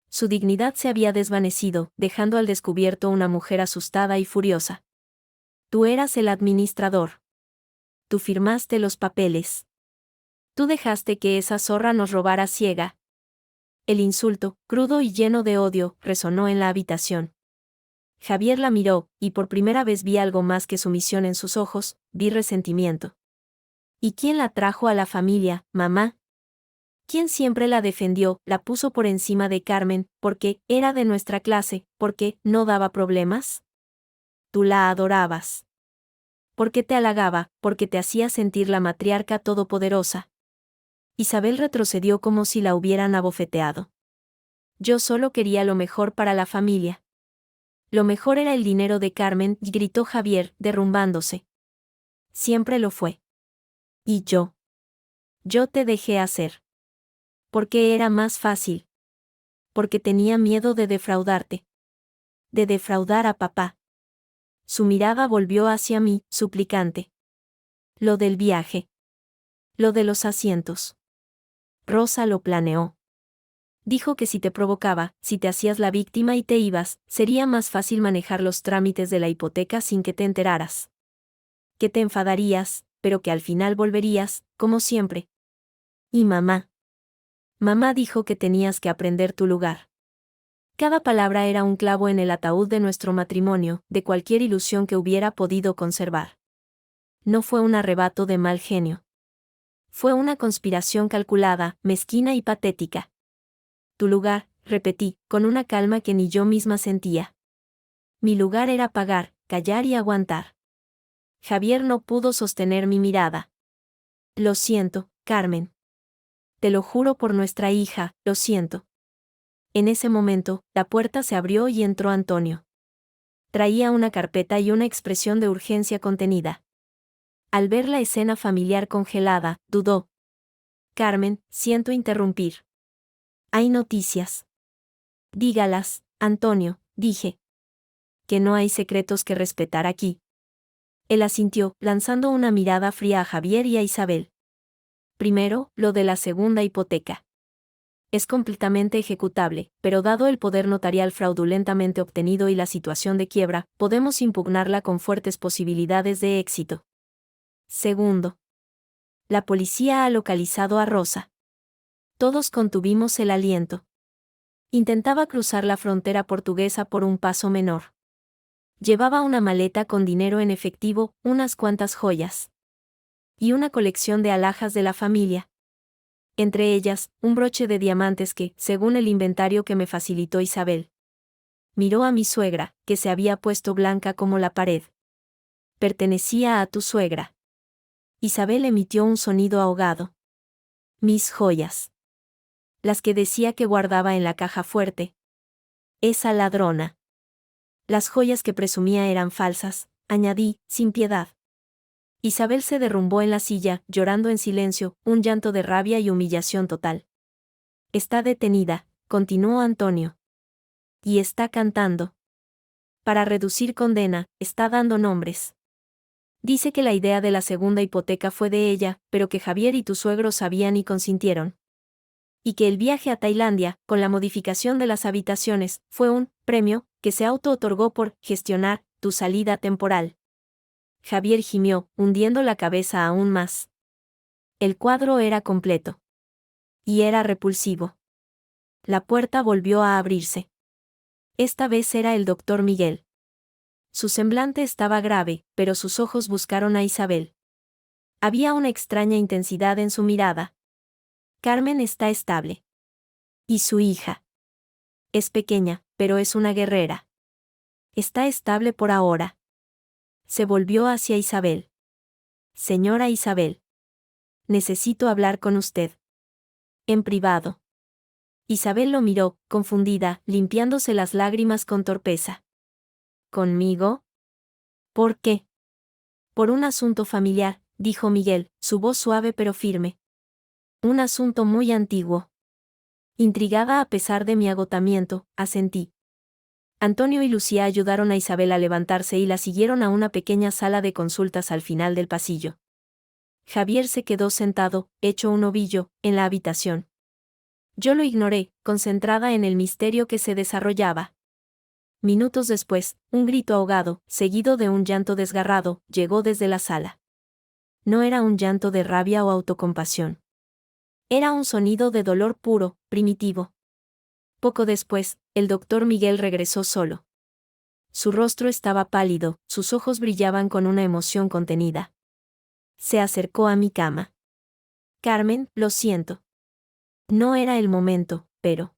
Su dignidad se había desvanecido, dejando al descubierto una mujer asustada y furiosa. Tú eras el administrador. Tú firmaste los papeles. Tú dejaste que esa zorra nos robara ciega. El insulto, crudo y lleno de odio, resonó en la habitación. Javier la miró, y por primera vez vi algo más que sumisión en sus ojos, vi resentimiento. ¿Y quién la trajo a la familia, mamá? ¿Quién siempre la defendió, la puso por encima de Carmen, porque era de nuestra clase, porque no daba problemas? Tú la adorabas. Porque te halagaba, porque te hacía sentir la matriarca todopoderosa. Isabel retrocedió como si la hubieran abofeteado. Yo solo quería lo mejor para la familia. Lo mejor era el dinero de Carmen, gritó Javier, derrumbándose. Siempre lo fue. ¿Y yo? Yo te dejé hacer. Porque era más fácil. Porque tenía miedo de defraudarte. De defraudar a papá. Su mirada volvió hacia mí, suplicante. Lo del viaje. Lo de los asientos. Rosa lo planeó. Dijo que si te provocaba, si te hacías la víctima y te ibas, sería más fácil manejar los trámites de la hipoteca sin que te enteraras. Que te enfadarías, pero que al final volverías, como siempre. Y mamá. Mamá dijo que tenías que aprender tu lugar. Cada palabra era un clavo en el ataúd de nuestro matrimonio, de cualquier ilusión que hubiera podido conservar. No fue un arrebato de mal genio. Fue una conspiración calculada, mezquina y patética. Tu lugar, repetí, con una calma que ni yo misma sentía. Mi lugar era pagar, callar y aguantar. Javier no pudo sostener mi mirada. Lo siento, Carmen. Te lo juro por nuestra hija, lo siento. En ese momento, la puerta se abrió y entró Antonio. Traía una carpeta y una expresión de urgencia contenida. Al ver la escena familiar congelada, dudó. Carmen, siento interrumpir. Hay noticias. Dígalas, Antonio, dije. Que no hay secretos que respetar aquí. Él asintió, lanzando una mirada fría a Javier y a Isabel. Primero, lo de la segunda hipoteca. Es completamente ejecutable, pero dado el poder notarial fraudulentamente obtenido y la situación de quiebra, podemos impugnarla con fuertes posibilidades de éxito. Segundo. La policía ha localizado a Rosa. Todos contuvimos el aliento. Intentaba cruzar la frontera portuguesa por un paso menor. Llevaba una maleta con dinero en efectivo, unas cuantas joyas. Y una colección de alhajas de la familia. Entre ellas, un broche de diamantes que, según el inventario que me facilitó Isabel. Miró a mi suegra, que se había puesto blanca como la pared. Pertenecía a tu suegra. Isabel emitió un sonido ahogado. Mis joyas. Las que decía que guardaba en la caja fuerte. Esa ladrona. Las joyas que presumía eran falsas, añadí, sin piedad. Isabel se derrumbó en la silla, llorando en silencio, un llanto de rabia y humillación total. Está detenida, continuó Antonio. Y está cantando. Para reducir condena, está dando nombres. Dice que la idea de la segunda hipoteca fue de ella, pero que Javier y tu suegro sabían y consintieron. Y que el viaje a Tailandia, con la modificación de las habitaciones, fue un premio que se auto-otorgó por gestionar tu salida temporal. Javier gimió, hundiendo la cabeza aún más. El cuadro era completo. Y era repulsivo. La puerta volvió a abrirse. Esta vez era el doctor Miguel. Su semblante estaba grave, pero sus ojos buscaron a Isabel. Había una extraña intensidad en su mirada. Carmen está estable. ¿Y su hija? Es pequeña, pero es una guerrera. Está estable por ahora. Se volvió hacia Isabel. Señora Isabel. Necesito hablar con usted. En privado. Isabel lo miró, confundida, limpiándose las lágrimas con torpeza. ¿Conmigo? ¿Por qué? Por un asunto familiar, dijo Miguel, su voz suave pero firme. Un asunto muy antiguo. Intrigada a pesar de mi agotamiento, asentí. Antonio y Lucía ayudaron a Isabel a levantarse y la siguieron a una pequeña sala de consultas al final del pasillo. Javier se quedó sentado, hecho un ovillo, en la habitación. Yo lo ignoré, concentrada en el misterio que se desarrollaba. Minutos después, un grito ahogado, seguido de un llanto desgarrado, llegó desde la sala. No era un llanto de rabia o autocompasión. Era un sonido de dolor puro, primitivo. Poco después, el doctor Miguel regresó solo. Su rostro estaba pálido, sus ojos brillaban con una emoción contenida. Se acercó a mi cama. Carmen, lo siento. No era el momento, pero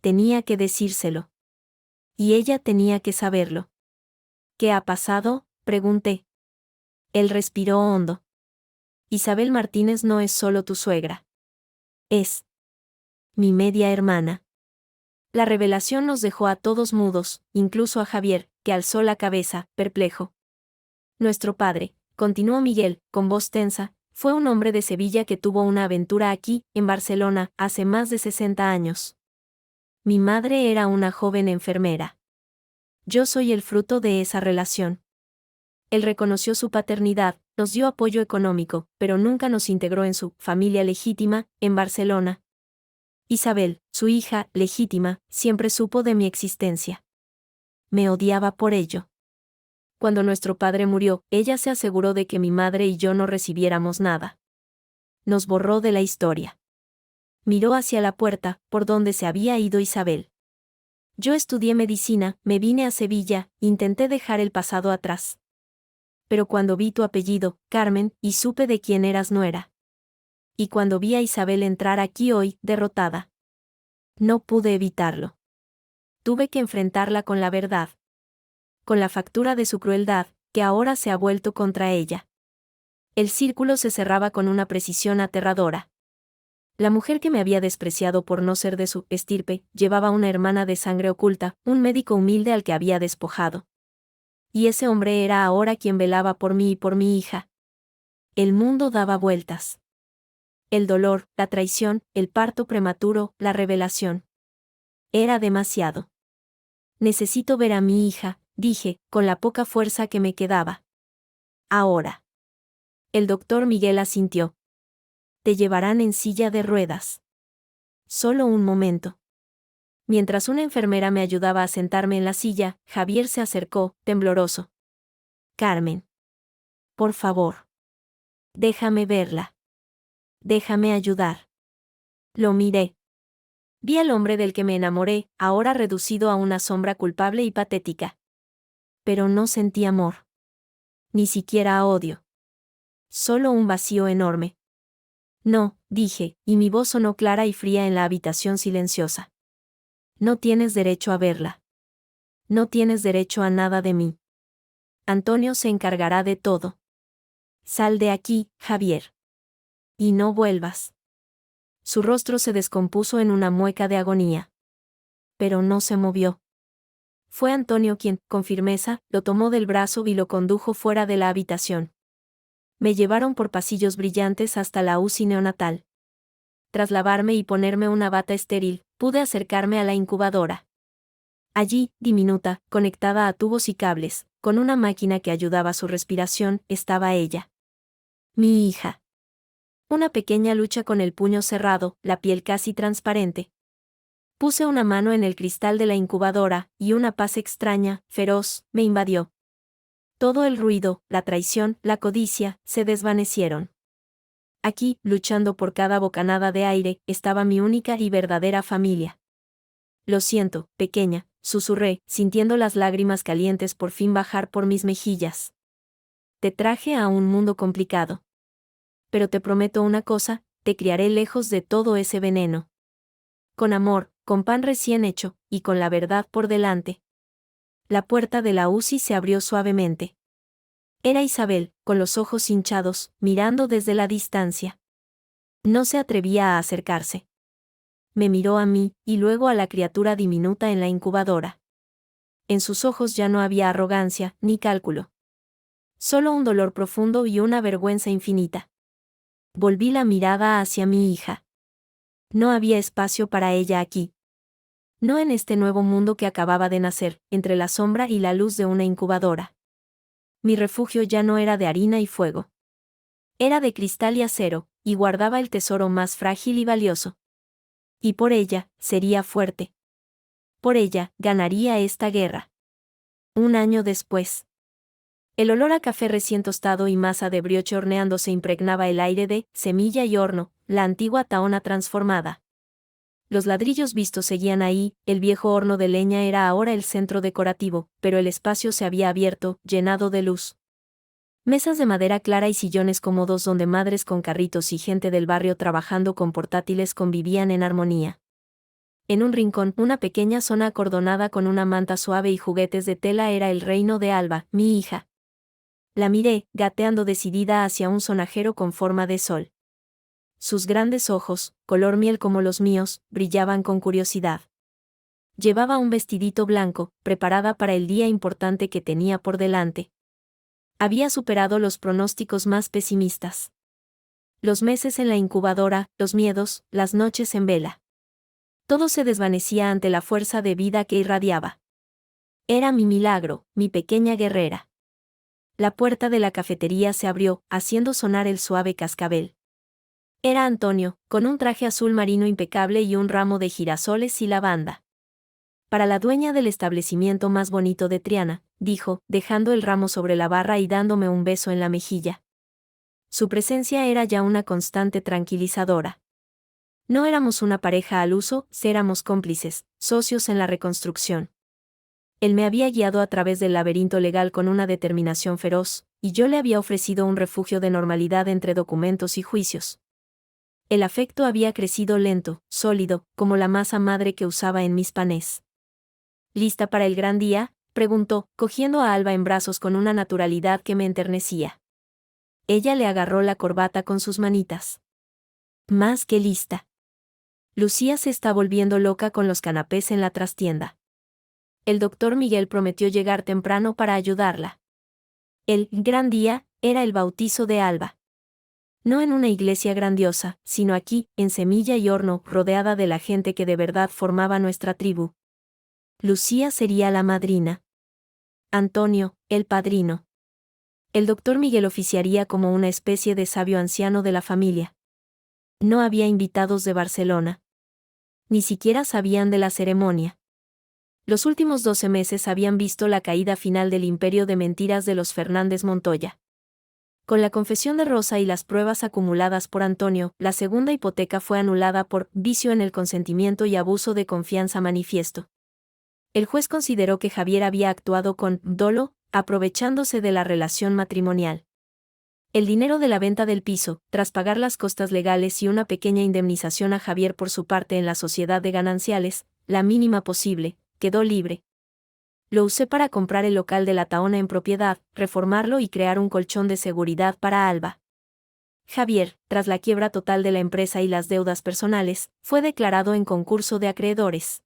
tenía que decírselo. Y ella tenía que saberlo. ¿Qué ha pasado?, pregunté. Él respiró hondo. Isabel Martínez no es solo tu suegra. Es mi media hermana. La revelación nos dejó a todos mudos, incluso a Javier, que alzó la cabeza, perplejo. Nuestro padre, continuó Miguel, con voz tensa, fue un hombre de Sevilla que tuvo una aventura aquí, en Barcelona, hace más de 60 años. Mi madre era una joven enfermera. Yo soy el fruto de esa relación. Él reconoció su paternidad, nos dio apoyo económico, pero nunca nos integró en su familia legítima, en Barcelona. Isabel, su hija legítima, siempre supo de mi existencia. Me odiaba por ello. Cuando nuestro padre murió, ella se aseguró de que mi madre y yo no recibiéramos nada. Nos borró de la historia. Miró hacia la puerta, por donde se había ido Isabel. Yo estudié medicina, me vine a Sevilla, intenté dejar el pasado atrás. Pero cuando vi tu apellido, Carmen, y supe de quién eras nuera. Y cuando vi a Isabel entrar aquí hoy, derrotada. No pude evitarlo. Tuve que enfrentarla con la verdad. Con la factura de su crueldad, que ahora se ha vuelto contra ella. El círculo se cerraba con una precisión aterradora. La mujer que me había despreciado por no ser de su estirpe, llevaba una hermana de sangre oculta, un médico humilde al que había despojado. Y ese hombre era ahora quien velaba por mí y por mi hija. El mundo daba vueltas. El dolor, la traición, el parto prematuro, la revelación. Era demasiado. Necesito ver a mi hija, dije, con la poca fuerza que me quedaba. Ahora. El doctor Miguel asintió. Te llevarán en silla de ruedas. Solo un momento. Mientras una enfermera me ayudaba a sentarme en la silla, Javier se acercó, tembloroso. Carmen. Por favor. Déjame verla. Déjame ayudar. Lo miré. Vi al hombre del que me enamoré, ahora reducido a una sombra culpable y patética. Pero no sentí amor. Ni siquiera odio. Solo un vacío enorme. No, dije, y mi voz sonó clara y fría en la habitación silenciosa. No tienes derecho a verla. No tienes derecho a nada de mí. Antonio se encargará de todo. Sal de aquí, Javier. Y no vuelvas. Su rostro se descompuso en una mueca de agonía. Pero no se movió. Fue Antonio quien, con firmeza, lo tomó del brazo y lo condujo fuera de la habitación. Me llevaron por pasillos brillantes hasta la UCI neonatal. Tras lavarme y ponerme una bata estéril, pude acercarme a la incubadora. Allí, diminuta, conectada a tubos y cables, con una máquina que ayudaba a su respiración, estaba ella. Mi hija. Una pequeña lucha con el puño cerrado, la piel casi transparente. Puse una mano en el cristal de la incubadora, y una paz extraña, feroz, me invadió. Todo el ruido, la traición, la codicia, se desvanecieron. Aquí, luchando por cada bocanada de aire, estaba mi única y verdadera familia. Lo siento, pequeña, susurré, sintiendo las lágrimas calientes por fin bajar por mis mejillas. Te traje a un mundo complicado. Pero te prometo una cosa, te criaré lejos de todo ese veneno. Con amor, con pan recién hecho, y con la verdad por delante. La puerta de la UCI se abrió suavemente. Era Isabel, con los ojos hinchados, mirando desde la distancia. No se atrevía a acercarse. Me miró a mí, y luego a la criatura diminuta en la incubadora. En sus ojos ya no había arrogancia, ni cálculo. Solo un dolor profundo y una vergüenza infinita. Volví la mirada hacia mi hija. No había espacio para ella aquí. No en este nuevo mundo que acababa de nacer, entre la sombra y la luz de una incubadora. Mi refugio ya no era de harina y fuego. Era de cristal y acero, y guardaba el tesoro más frágil y valioso. Y por ella, sería fuerte. Por ella, ganaría esta guerra. Un año después. El olor a café recién tostado y masa de brioche horneándose impregnaba el aire de semilla y horno, la antigua Tahona transformada. Los ladrillos vistos seguían ahí, el viejo horno de leña era ahora el centro decorativo, pero el espacio se había abierto, llenado de luz. Mesas de madera clara y sillones cómodos donde madres con carritos y gente del barrio trabajando con portátiles convivían en armonía. En un rincón, una pequeña zona acordonada con una manta suave y juguetes de tela era el reino de Alba, mi hija. La miré, gateando decidida hacia un sonajero con forma de sol. Sus grandes ojos, color miel como los míos, brillaban con curiosidad. Llevaba un vestidito blanco, preparada para el día importante que tenía por delante. Había superado los pronósticos más pesimistas. Los meses en la incubadora, los miedos, las noches en vela. Todo se desvanecía ante la fuerza de vida que irradiaba. Era mi milagro, mi pequeña guerrera. La puerta de la cafetería se abrió, haciendo sonar el suave cascabel. Era Antonio, con un traje azul marino impecable y un ramo de girasoles y lavanda. Para la dueña del establecimiento más bonito de Triana, dijo, dejando el ramo sobre la barra y dándome un beso en la mejilla. Su presencia era ya una constante tranquilizadora. No éramos una pareja al uso, éramos cómplices, socios en la reconstrucción. Él me había guiado a través del laberinto legal con una determinación feroz, y yo le había ofrecido un refugio de normalidad entre documentos y juicios. El afecto había crecido lento, sólido, como la masa madre que usaba en mis panés. ¿Lista para el gran día?, preguntó, cogiendo a Alba en brazos con una naturalidad que me enternecía. Ella le agarró la corbata con sus manitas. Más que lista. Lucía se está volviendo loca con los canapés en la trastienda. El doctor Miguel prometió llegar temprano para ayudarla. El gran día era el bautizo de Alba. No en una iglesia grandiosa, sino aquí, en Semilla y Horno, rodeada de la gente que de verdad formaba nuestra tribu. Lucía sería la madrina. Antonio, el padrino. El doctor Miguel oficiaría como una especie de sabio anciano de la familia. No había invitados de Barcelona. Ni siquiera sabían de la ceremonia. Los últimos 12 meses habían visto la caída final del imperio de mentiras de los Fernández Montoya. Con la confesión de Rosa y las pruebas acumuladas por Antonio, la segunda hipoteca fue anulada por vicio en el consentimiento y abuso de confianza manifiesto. El juez consideró que Javier había actuado con dolo, aprovechándose de la relación matrimonial. El dinero de la venta del piso, tras pagar las costas legales y una pequeña indemnización a Javier por su parte en la sociedad de gananciales, la mínima posible, quedó libre. Lo usé para comprar el local de la Tahona en propiedad, reformarlo y crear un colchón de seguridad para Alba. Javier, tras la quiebra total de la empresa y las deudas personales, fue declarado en concurso de acreedores.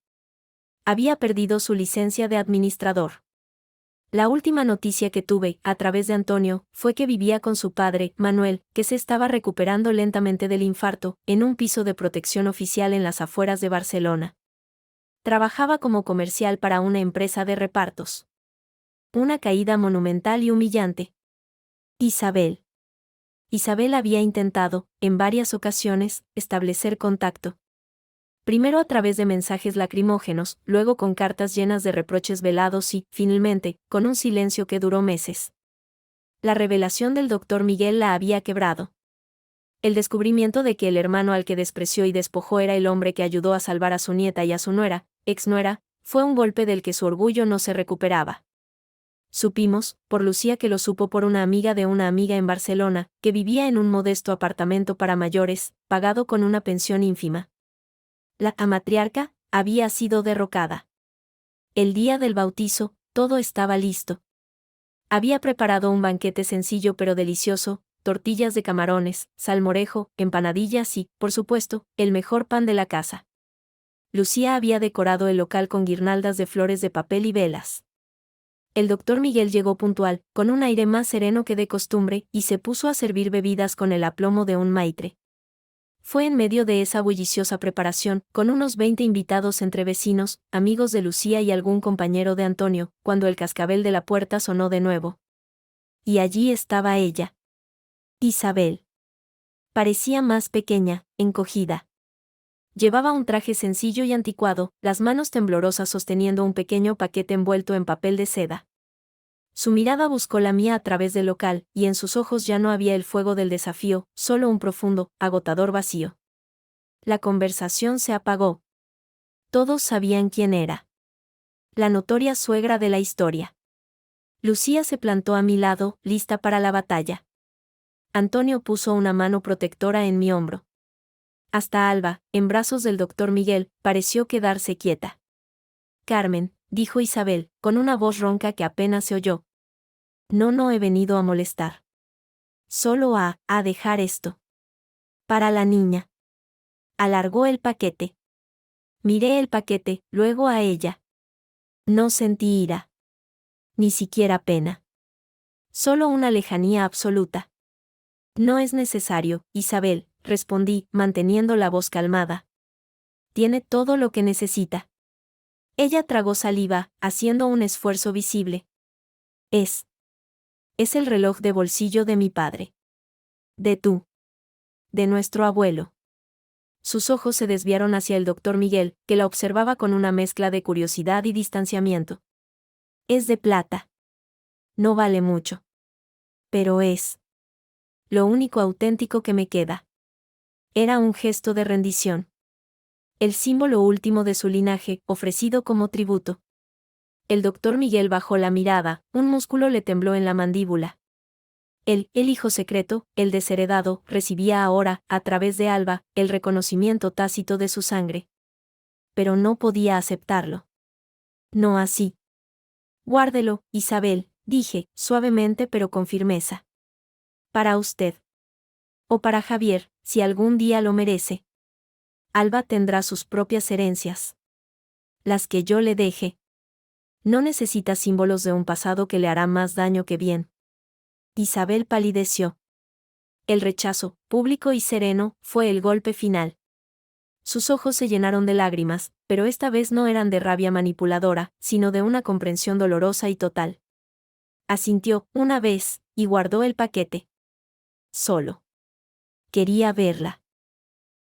Había perdido su licencia de administrador. La última noticia que tuve, a través de Antonio, fue que vivía con su padre, Manuel, que se estaba recuperando lentamente del infarto, en un piso de protección oficial en las afueras de Barcelona. Trabajaba como comercial para una empresa de repartos. Una caída monumental y humillante. Isabel. Isabel había intentado, en varias ocasiones, establecer contacto. Primero a través de mensajes lacrimógenos, luego con cartas llenas de reproches velados y, finalmente, con un silencio que duró meses. La revelación del doctor Miguel la había quebrado. El descubrimiento de que el hermano al que despreció y despojó era el hombre que ayudó a salvar a su nieta y a su nuera, ex-nuera, fue un golpe del que su orgullo no se recuperaba. Supimos, por Lucía que lo supo por una amiga de una amiga en Barcelona, que vivía en un modesto apartamento para mayores, pagado con una pensión ínfima. La matriarca había sido derrocada. El día del bautizo, todo estaba listo. Había preparado un banquete sencillo pero delicioso, tortillas de camarones, salmorejo, empanadillas y, por supuesto, el mejor pan de la casa. Lucía había decorado el local con guirnaldas de flores de papel y velas. El doctor Miguel llegó puntual, con un aire más sereno que de costumbre, y se puso a servir bebidas con el aplomo de un maitre. Fue en medio de esa bulliciosa preparación, con unos 20 invitados entre vecinos, amigos de Lucía y algún compañero de Antonio, cuando el cascabel de la puerta sonó de nuevo. Y allí estaba ella. Isabel. Parecía más pequeña, encogida. Llevaba un traje sencillo y anticuado, las manos temblorosas sosteniendo un pequeño paquete envuelto en papel de seda. Su mirada buscó la mía a través del local, y en sus ojos ya no había el fuego del desafío, solo un profundo, agotador vacío. La conversación se apagó. Todos sabían quién era. La notoria suegra de la historia. Lucía se plantó a mi lado, lista para la batalla. Antonio puso una mano protectora en mi hombro. Hasta Alba, en brazos del doctor Miguel, pareció quedarse quieta. Carmen, dijo Isabel, con una voz ronca que apenas se oyó. No he venido a molestar. Solo a dejar esto. Para la niña. Alargó el paquete. Miré el paquete, luego a ella. No sentí ira. Ni siquiera pena. Solo una lejanía absoluta. No es necesario, Isabel, respondí, manteniendo la voz calmada. Tiene todo lo que necesita. Ella tragó saliva, haciendo un esfuerzo visible. Es el reloj de bolsillo de mi padre. De nuestro abuelo. Sus ojos se desviaron hacia el doctor Miguel, que la observaba con una mezcla de curiosidad y distanciamiento. Es de plata. No vale mucho. Pero es lo único auténtico que me queda. Era un gesto de rendición. El símbolo último de su linaje, ofrecido como tributo. El doctor Miguel bajó la mirada, un músculo le tembló en la mandíbula. El hijo secreto, el desheredado, recibía ahora, a través de Alba, el reconocimiento tácito de su sangre. Pero no podía aceptarlo. No así. Guárdelo, Isabel, dije, suavemente pero con firmeza. Para usted. O para Javier, si algún día lo merece. Alba tendrá sus propias herencias. Las que yo le deje. No necesita símbolos de un pasado que le hará más daño que bien. Isabel palideció. El rechazo, público y sereno, fue el golpe final. Sus ojos se llenaron de lágrimas, pero esta vez no eran de rabia manipuladora, sino de una comprensión dolorosa y total. Asintió, una vez, y guardó el paquete. Solo. Quería verla.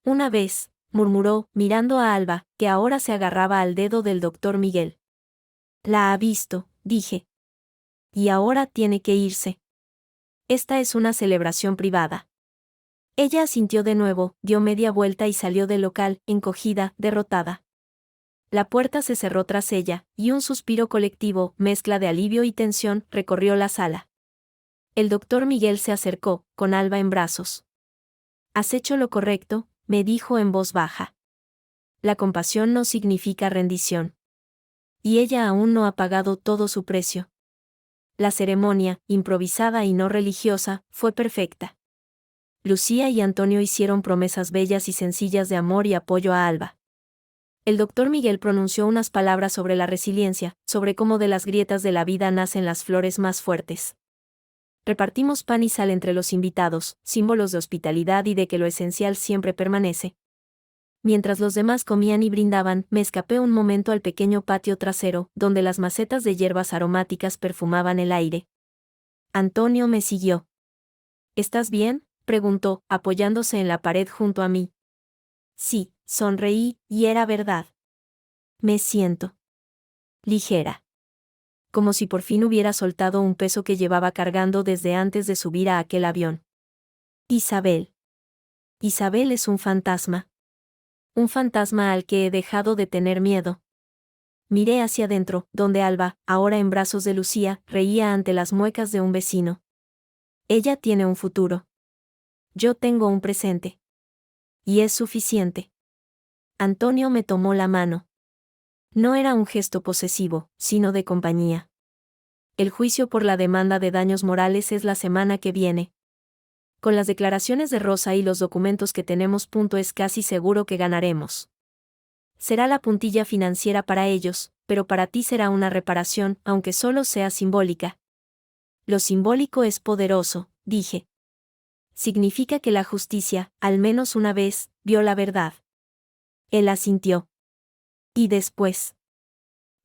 Una vez, murmuró, mirando a Alba, que ahora se agarraba al dedo del doctor Miguel. La ha visto, dije. Y ahora tiene que irse. Esta es una celebración privada. Ella asintió de nuevo, dio media vuelta y salió del local, encogida, derrotada. La puerta se cerró tras ella, y un suspiro colectivo, mezcla de alivio y tensión, recorrió la sala. El doctor Miguel se acercó, con Alba en brazos. «Has hecho lo correcto», me dijo en voz baja. La compasión no significa rendición. Y ella aún no ha pagado todo su precio. La ceremonia, improvisada y no religiosa, fue perfecta. Lucía y Antonio hicieron promesas bellas y sencillas de amor y apoyo a Alba. El doctor Miguel pronunció unas palabras sobre la resiliencia, sobre cómo de las grietas de la vida nacen las flores más fuertes. Repartimos pan y sal entre los invitados, símbolos de hospitalidad y de que lo esencial siempre permanece. Mientras los demás comían y brindaban, me escapé un momento al pequeño patio trasero, donde las macetas de hierbas aromáticas perfumaban el aire. Antonio me siguió. «¿Estás bien?», preguntó, apoyándose en la pared junto a mí. Sí, sonreí, y era verdad. Me siento ligera. Como si por fin hubiera soltado un peso que llevaba cargando desde antes de subir a aquel avión. Isabel. Isabel es un fantasma. Un fantasma al que he dejado de tener miedo. Miré hacia adentro, donde Alba, ahora en brazos de Lucía, reía ante las muecas de un vecino. Ella tiene un futuro. Yo tengo un presente. Y es suficiente. Antonio me tomó la mano. No era un gesto posesivo, sino de compañía. El juicio por la demanda de daños morales es la semana que viene. Con las declaraciones de Rosa y los documentos que tenemos, es casi seguro que ganaremos. Será la puntilla financiera para ellos, pero para ti será una reparación, aunque solo sea simbólica. Lo simbólico es poderoso, dije. Significa que la justicia, al menos una vez, vio la verdad. Él asintió. ¿Y después?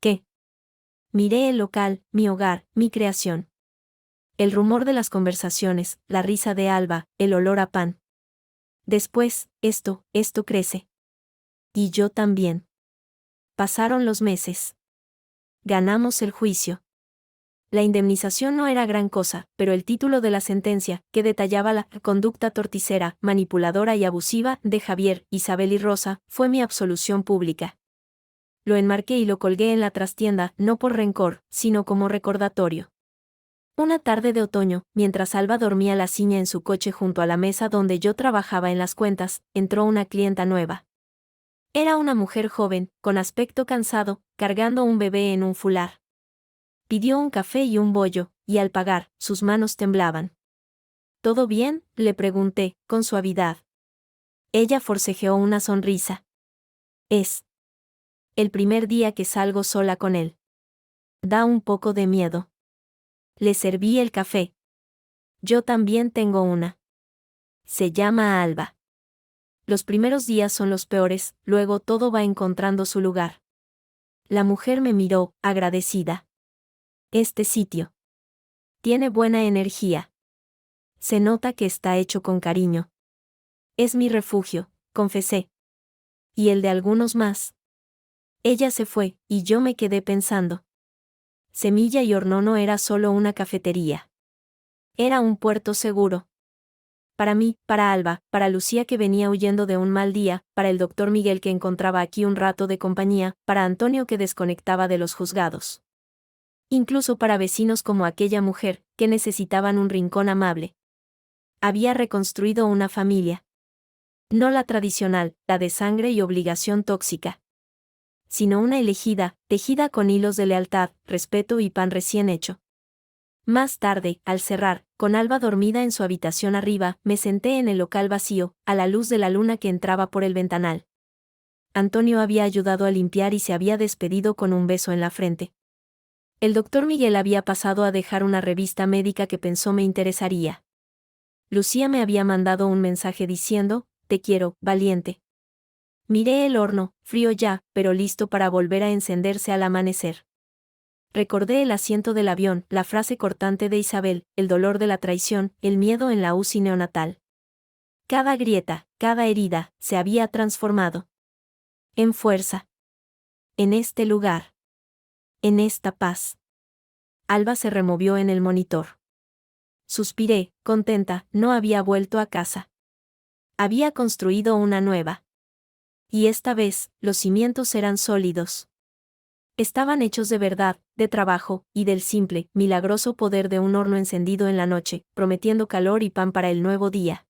¿Qué? Miré el local, mi hogar, mi creación. El rumor de las conversaciones, la risa de Alba, el olor a pan. Después, esto crece. Y yo también. Pasaron los meses. Ganamos el juicio. La indemnización no era gran cosa, pero el título de la sentencia, que detallaba la conducta torticera, manipuladora y abusiva de Javier, Isabel y Rosa, fue mi absolución pública. Lo enmarqué y lo colgué en la trastienda, no por rencor, sino como recordatorio. Una tarde de otoño, mientras Alba dormía la ciña en su coche junto a la mesa donde yo trabajaba en las cuentas, entró una clienta nueva. Era una mujer joven, con aspecto cansado, cargando un bebé en un fular. Pidió un café y un bollo, y al pagar, sus manos temblaban. ¿Todo bien?, le pregunté, con suavidad. Ella forcejeó una sonrisa. Es el primer día que salgo sola con él. Da un poco de miedo. Le serví el café. Yo también tengo una. Se llama Alba. Los primeros días son los peores, luego todo va encontrando su lugar. La mujer me miró, agradecida. Este sitio tiene buena energía. Se nota que está hecho con cariño. Es mi refugio, confesé. Y el de algunos más. Ella se fue, y yo me quedé pensando. Semilla y Horno no era solo una cafetería. Era un puerto seguro. Para mí, para Alba, para Lucía que venía huyendo de un mal día, para el doctor Miguel que encontraba aquí un rato de compañía, para Antonio que desconectaba de los juzgados. Incluso para vecinos como aquella mujer, que necesitaban un rincón amable. Había reconstruido una familia. No la tradicional, la de sangre y obligación tóxica. Sino una elegida, tejida con hilos de lealtad, respeto y pan recién hecho. Más tarde, al cerrar, con Alba dormida en su habitación arriba, me senté en el local vacío, a la luz de la luna que entraba por el ventanal. Antonio había ayudado a limpiar y se había despedido con un beso en la frente. El doctor Miguel había pasado a dejar una revista médica que pensó me interesaría. Lucía me había mandado un mensaje diciendo, «Te quiero, valiente». Miré el horno, frío ya, pero listo para volver a encenderse al amanecer. Recordé el asiento del avión, la frase cortante de Isabel, el dolor de la traición, el miedo en la UCI neonatal. Cada grieta, cada herida, se había transformado en fuerza. En este lugar. En esta paz. Alba se removió en el monitor. Suspiré, contenta, no había vuelto a casa. Había construido una nueva. Y esta vez, los cimientos eran sólidos. Estaban hechos de verdad, de trabajo, y del simple, milagroso poder de un horno encendido en la noche, prometiendo calor y pan para el nuevo día.